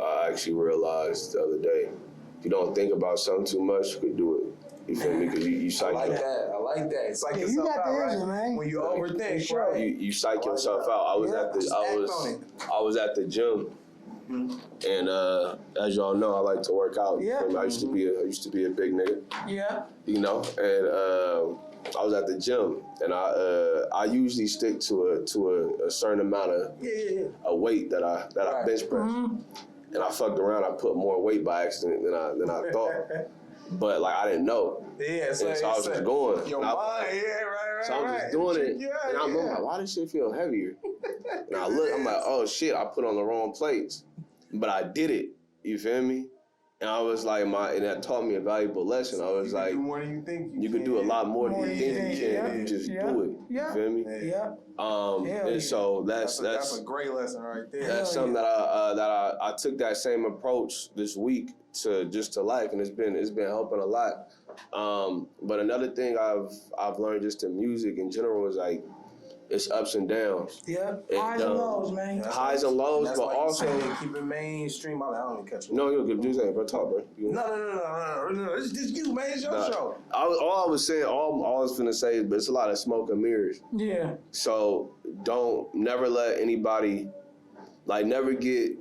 I actually realized the other day. If you don't think about something too much, you could do it. You feel me? Because you psych I like that. It's like yourself out, right? Man. When you overthink, right? You psych yourself out. I was at the gym, and as y'all know, I like to work out. Yeah. I used to be a big nigga. Yeah. You know, and I was at the gym, and I usually stick to a certain amount of a weight that I bench press, and I fucked around. I put more weight by accident than I thought. But like I didn't know. Yeah, so I was just going. Your mind, right. So I'm just doing it. And I'm like, why does shit feel heavier? And I look, I'm like, oh shit, I put on the wrong plates. But I did it. You feel me? And I was like, and that taught me a valuable lesson. I was like, do more than you think you can do a lot more than you think you can. You just do it. You feel me? Yeah. And so that's a great lesson right there. That's something that I took that same approach this week to life, and it's been helping a lot. But another thing I've learned just in music in general is like it's ups and downs. Yeah, highs and lows, man. Highs and lows, but also keep it mainstream. I don't even cut you. No, you're good. Do that, bro. Talk, bro. No. It's you, man. It's your show. All I was saying, all I was finna say is, but it's a lot of smoke and mirrors. Yeah. So never let anybody, like, never get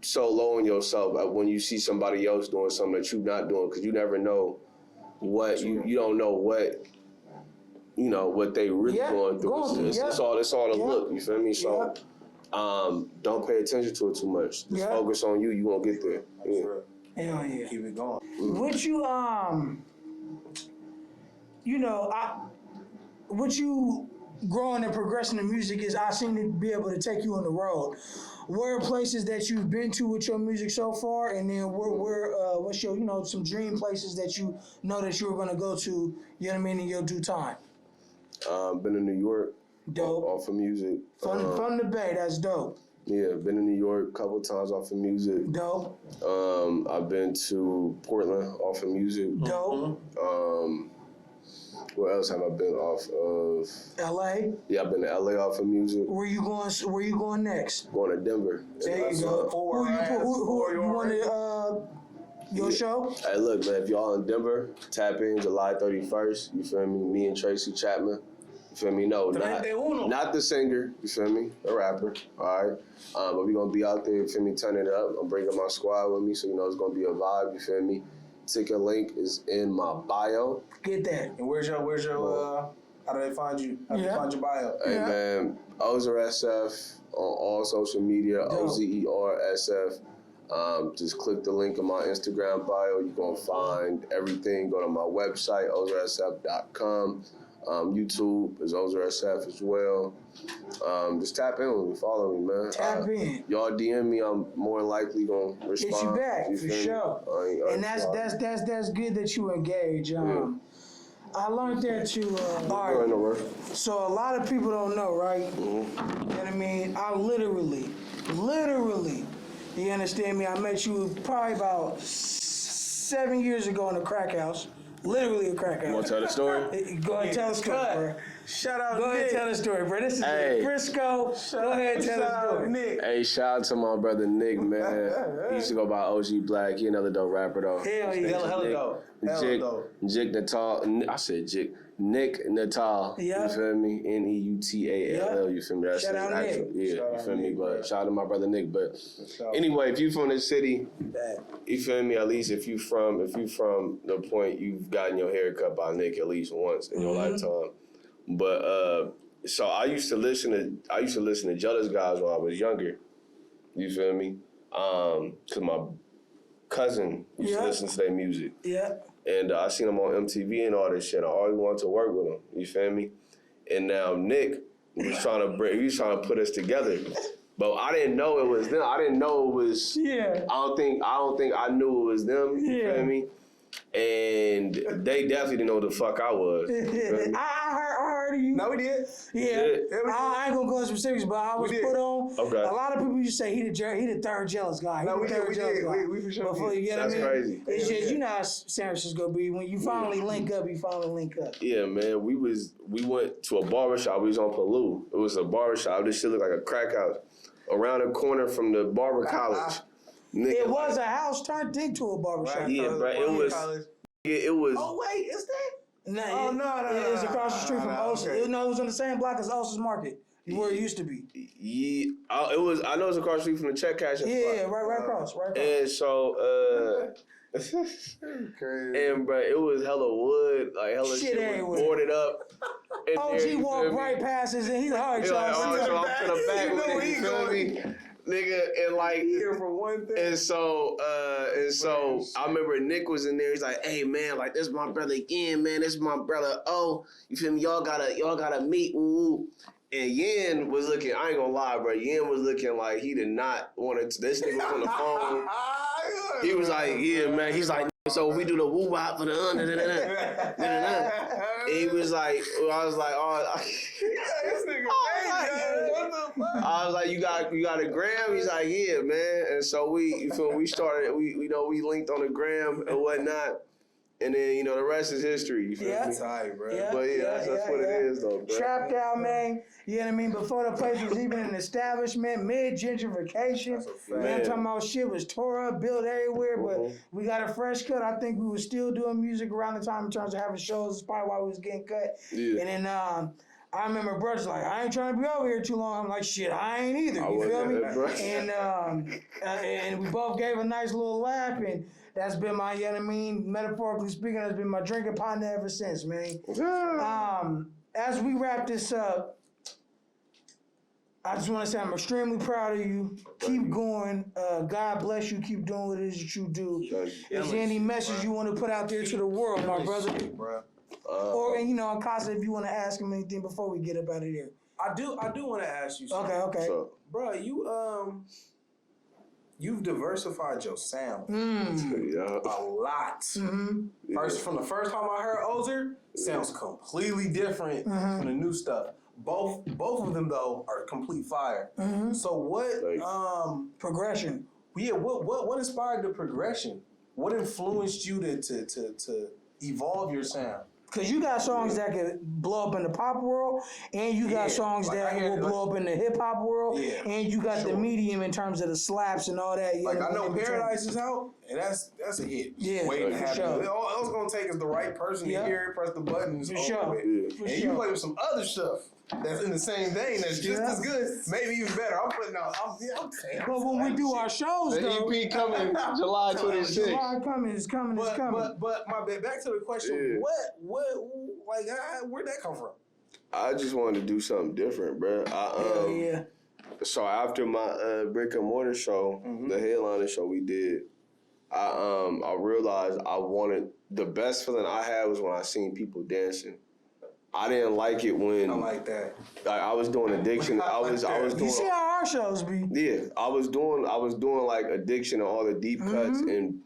so low on yourself when you see somebody else doing something that you're not doing, because you never know what you don't know what. You know what they really going through. It's all the look. You feel me? So, don't pay attention to it too much. Just focus on you. You won't get there. Hell yeah. Keep it going. What you what you growing and progressing in music is I seem to be able to take you on the road. Where are places that you've been to with your music so far, and then what's your some dream places that you know that you were gonna go to? You know what I mean, in your due time. Been in New York. Dope. Off of music. From the Bay, that's dope. Yeah, been in New York a couple times off of music. Dope. I've been to Portland off of music. Dope. Where else have I been off of? LA. Yeah, I've been to LA off of music. Where you going next? Going to Denver. There you go. Who you want to your show? Hey, look, man, if y'all in Denver, tap in July 31st. You feel me? Me and Tracy Chapman. You feel me? No, not the singer. You feel me? The rapper. All right. But we gonna be out there. You feel me? Turning it up. I'm bringing my squad with me, so you know it's gonna be a vibe. You feel me? Ticket link is in my bio. Get that. And where's your how do they find you? How do they find your bio? Hey man, Ozer SF on all social media. OZER SF. Just click the link in my Instagram bio. You're gonna find everything. Go to my website, ozersf.com. YouTube is OzerSF as well. Just tap in with me, follow me, man. Tap in. Y'all DM me, I'm more likely gonna respond. Get you back for sure. And that's good that you engage. I learned that too. All right. So a lot of people don't know, right? Mm-hmm. You know what I mean? I literally, you understand me? I met you probably about 6 7 years ago in a crack house. Literally a crack house. You want to tell the story? Go ahead and tell the story, bro. Shout out Go ahead and Nick. tell the story, bro. This is Hey. Frisco. Go ahead and tell the story. Nick. Hey, shout out to my brother Nick, man. He used to go by OG Black. He another dope rapper, though. Hell yeah. Hella dope. Jig Natal. I said Jig. Nick Natal. Yeah. You feel me? Neutall. You feel me? That's Shout his out actual. Nick. Yeah, Shout you out feel me? Nick, But bro. shout out to my brother Nick. But anyway, if you from the city, you feel me? At least if you from the point you've gotten your hair cut by Nick at least once in your lifetime. But so I used to listen to Jealous Guys when I was younger. You feel me? Cause my cousin used to listen to their music. Yeah. And I seen him on MTV and all this shit. I always wanted to work with him. You feel me? And now Nick was trying to put us together. But I didn't know it was them. I didn't know it was. Yeah. I don't think I knew it was them. You feel me? And they definitely didn't know who the fuck I was. You feel me? I heard of you. No, we did. Yeah. Yeah. I ain't gonna go into specifics, but I was We did. put on. Okay. A lot of people used to say he the third jealous guy. He No, the we did. third We jealous did. guy. We for sure Before did. you get That's what I mean? crazy. It's Yeah, just yeah. you know how San Francisco be. When you finally link up, you finally link up. Yeah, man. We went to a barbershop. We was on Palou. It was a barbershop. This shit looked like a crack house. Around the corner from the barber college. Nigga, It was a house turned into a barbershop. Right. Yeah, bro. It was. Oh wait, is that? No, Oh, no, it was across the street from no, Osa's. okay. No, it was on the same block as Osa's Market, where it used to be. Yeah, it was. I know it's across the street from the check cashing Yeah, spot. right across. And so, Crazy. and bro, it was hella wood, like hella Shit shit everywhere. was boarded up. in there, OG you walked feel me? right past us, and he's like, all right, He like, y'all. oh, see so you. I'm to the back You know with where it, he you feel me? Nigga, and like, Here for one thing. and so I remember Nick was in there. He's like, "Hey man, like this is my brother Yin, man. This is my brother. Oh, you feel me? Y'all gotta meet." Ooh. And Yin was looking. I ain't gonna lie, bro. Yin was looking like he did not want to. This nigga was on the phone. He was like, "Yeah, man." He's like, "So we do the woo wop for the And he was like, I was like, "Oh." This nigga crazy. What the fuck? I was like, you got a gram? He's like, yeah, man. And so we started, we linked on the gram and whatnot. And then, the rest is history. You feel Yeah. me? Tight, bro. Yeah. But that's what it is, though, bro. Trapped out, man. You know what I mean? Before the place was even an establishment, mid-gentrification. That's a fact. You know what I'm talking about? Shit was tore up, built everywhere, but Mhm. we got a fresh cut. I think we were still doing music around the time in terms of having shows. That's probably why we was getting cut. Yeah. And then I remember brothers like, I ain't trying to be over here too long. I'm like, shit, I ain't either. I You feel wasn't me? there, bro. And we both gave a nice little laugh, and that's been my, you know what I mean, metaphorically speaking, that's been my drinking partner ever since, man. As we wrap this up, I just want to say I'm extremely proud of you. Keep going. God bless you. Keep doing what it is that you do. Is there any message you want to put out there to the world, my brother? Bro. Or, Akasa, if you want to ask him anything before we get up out of here. I do want to ask you something. Okay. So, Bro, you've diversified your sound yeah. a lot. Mm-hmm. From the first time I heard Ozer, sounds completely different from the new stuff. Both of them though are complete fire. So what Progression. what inspired the progression? What influenced you to evolve your sound? Because you got songs that could blow up in the pop world, and you got songs like, that I hear- will blow up in the hip hop world, Yeah, and you got the sure. medium in terms of the slaps and all that. Like I know Paradise is out, and that's a hit. Yeah, waiting to for happen. sure. All it's gonna take is the right person Yeah. to hear it, press the button, it's For over sure. with. Yeah. For And sure. you play with some other stuff that's in the same vein that's just Yeah. as good, maybe even better. I'm putting out. I'm saying. But when we do our shows, The though, EP coming July 26th. July it's coming. But my bad. Back to the question. Yeah. Where'd that come from? I just wanted to do something different, bro. Yeah. So after my brick and mortar show, the headliner show we did, I realized I wanted, the best feeling I had was when I seen people dancing. I didn't like it when I like that. like I was doing addiction. I was You doing see how our shows be? I was doing like addiction and all the deep cuts, and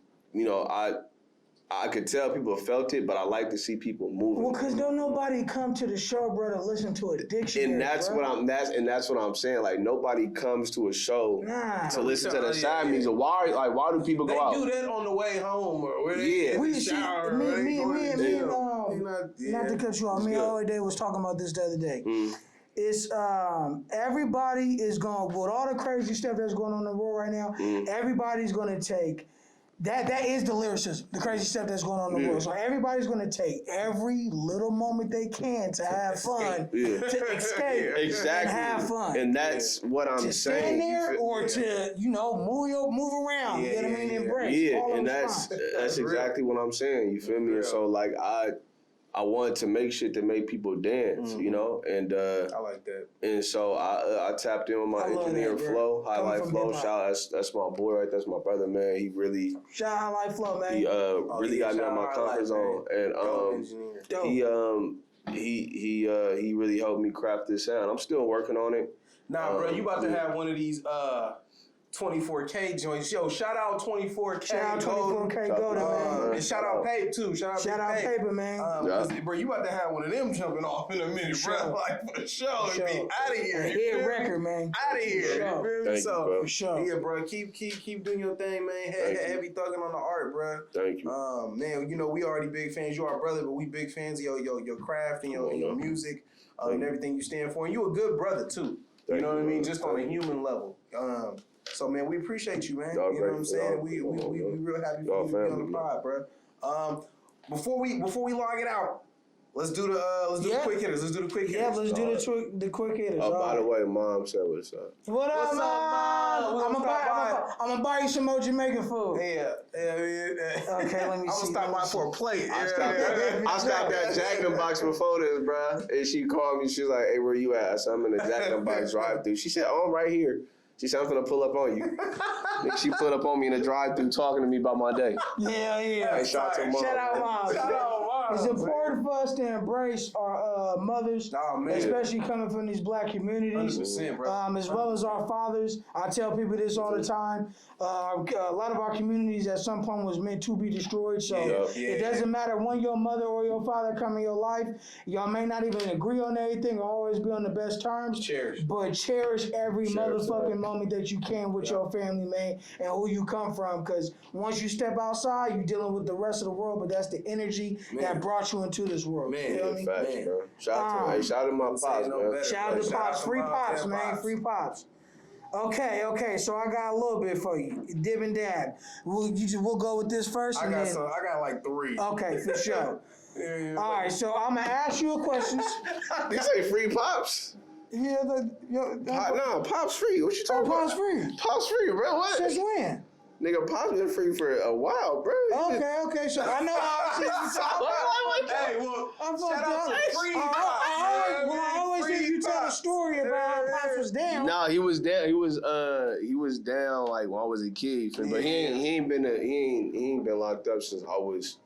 I could tell people felt it, but I like to see people moving. Well, cause don't nobody come to the show, bro, to listen to a dictionary. And that's what I'm saying. Like nobody comes to a show to listen to the side music. Why do people go out? They do that on the way home or where they We the see shower. me and not to cut you off. Me and good. All Day was talking about this the other day. It's everybody is going with all the crazy stuff that's going on in the world right now. Everybody's going to take that is the lyricism, the crazy stuff that's going on in the world. So everybody's going to take every little moment they can to have fun, to escape, and have fun. And that's what I'm to saying. Stand there or to move around. You know what I mean? Embrace. Yeah, and that's exactly what I'm saying. You feel me? And so like I wanted to make shit to make people dance, you know, and I like that. And so I tapped in with my engineer Flo, Highlight Flo. That's my boy, right? That's my brother, man. He really shout out Highlight Flo, man. He really got me on my comfort zone, and he really helped me craft this sound. I'm still working on it. Nah, bro, you about to have one of these 24K joints. Yo, shout out 24K. Shout out 24K Golden, man. And shout out Pape, too. Shout out Paper, man. Bro, you about to have one of them jumping off in a minute, bro. Like, for sure. Be out of here. Head record, man. Out of here. Thank you, bro. For sure. Yeah, bro. Keep doing your thing, man. Heavy thugging on the art, bro. Thank you. Man, you know, we already big fans. You our brother, but we big fans of your craft and your music and everything you stand for. And you a good brother, too. You know what I mean? Just on a human level. So, man, we appreciate you, man. Y'all you know what I'm saying? We real happy for you to be on the pod, bro. Before we log it out, let's do the quick hitters. Let's do the quick hitters. Yeah, let's do the quick hitters. Oh, by the way, Mom said what's up. What up, Mom? I'm gonna buy you some more Jamaican food. Yeah. Okay, let me see. I'm gonna stop by for a plate. I stopped at Jack in the Box before this, bro. And she called me. She was like, "Hey, where you at?" I said, "I'm in the Jack in the Box drive-thru." She said, "Oh, I'm right here." She said, "I'm gonna pull up on you." She pulled up on me in the drive-thru talking to me about my day. Yeah. Hey, shout out to Mom. Shout out Mom. It's important for us to embrace our mothers, especially coming from these black communities, 100%, bro. as well as our fathers. I tell people this all the time. A lot of our communities at some point was meant to be destroyed. So it doesn't matter when your mother or your father come in your life. Y'all may not even agree on everything or always be on the best terms. But cherish every motherfucking moment that you can with your family, man, and who you come from. Because once you step outside, you're dealing with the rest of the world. But that's the energy that brought you into this world. Man, you feel me? Facts, bro. Shout out to my pops, man. Shout out to Pops. Free Pops, man. Free Pops. Okay. So I got a little bit for you. Dib and dab. We'll go with this first. I got like 3. Okay, for sure. All right, so I'm gonna ask you a question. You say free Pops? Yeah, No, Pops free. What you talking about? Pops free. Pops free, bro. What? Since when? Nigga, Pops been free for a while, bro. Okay. So I know how. Hey, well, shout out to Free Pops. I always hear you tell a story about how Pops was down. No, he was down. He was down like when I was a kid. But he ain't been locked up since I was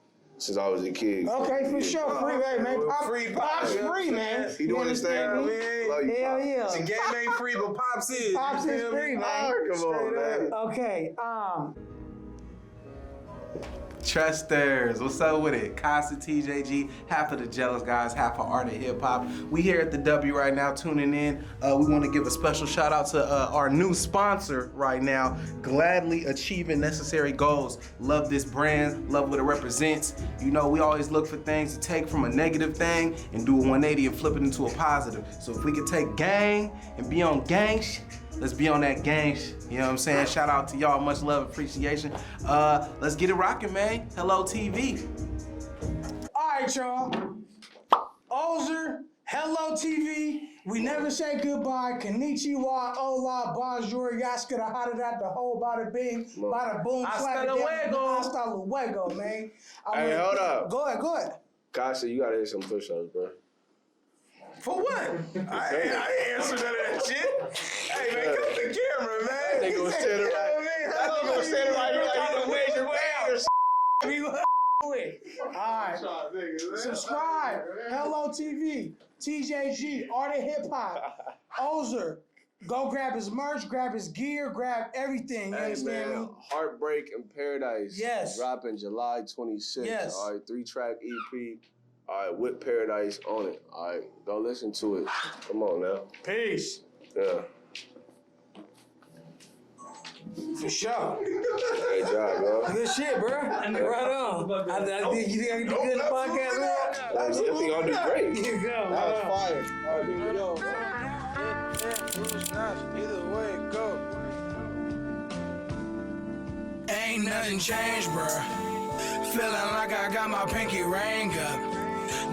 a kid. Okay, for sure. Free, man. Pops free, man. He doing his thing. Hell yeah. The game ain't free, but Pops is. Pops is free, man. Come on, man. Okay. Trusters, what's up with it? Casa TJG, half of the Jealous Guys, half of Art of Hip Hop. We here at the W right now, tuning in. We want to give a special shout out to our new sponsor right now, Gladly Achieving Necessary Goals. Love this brand, love what it represents. You know, we always look for things to take from a negative thing and do a 180 and flip it into a positive. So if we could take gang and be on gang let's be on that gang you know what I'm saying? Shout out to y'all, much love, appreciation. Let's get it rocking, man. Hello TV. All right, y'all. Ozer, Hello TV. We never say goodbye. Konnichiwa, hola, bonjour, yaskara, hada the whole, bada bing, bada boom, Hasta luego. Hasta luego, man. Hey, hold up. Go ahead. Kasha, you gotta hit some push-ups, bro. For what? I ain't answered none of that shit. Hey, man, cut the camera, man. That nigga was standing right here like you where's your All right. Subscribe. Hello TV, TJG, Art of Hip Hop, Ozer, Go grab his merch, grab his gear, grab everything. You understand me? Heartbreak in Paradise. Yes. Dropping July 26th. Yes. All right, 3-track EP. All right, with Paradise on it. All right, go listen to it. Come on now. Peace. Yeah. For sure. Great job, bro. Good shit, bro. Right on. You think I can do good in the podcast, man? I think I'll do great. Here you go. That was fire. All right, here we go. Either way it go. Ain't nothing changed, bruh. Feeling like I got my pinky ring up.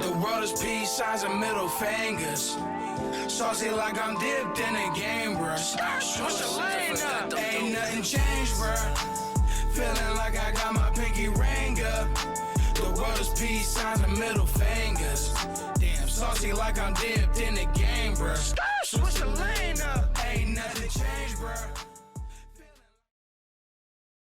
The world is peace signs and middle fingers. Saucy like I'm dipped in a game, bruh. Switch the lane up. Ain't nothing changed, bruh. Feeling like I got my pinky ring up. The world is peace signs and middle fingers. Damn, saucy like I'm dipped in the game, bruh. Switch the lane up. Ain't nothing changed, bruh.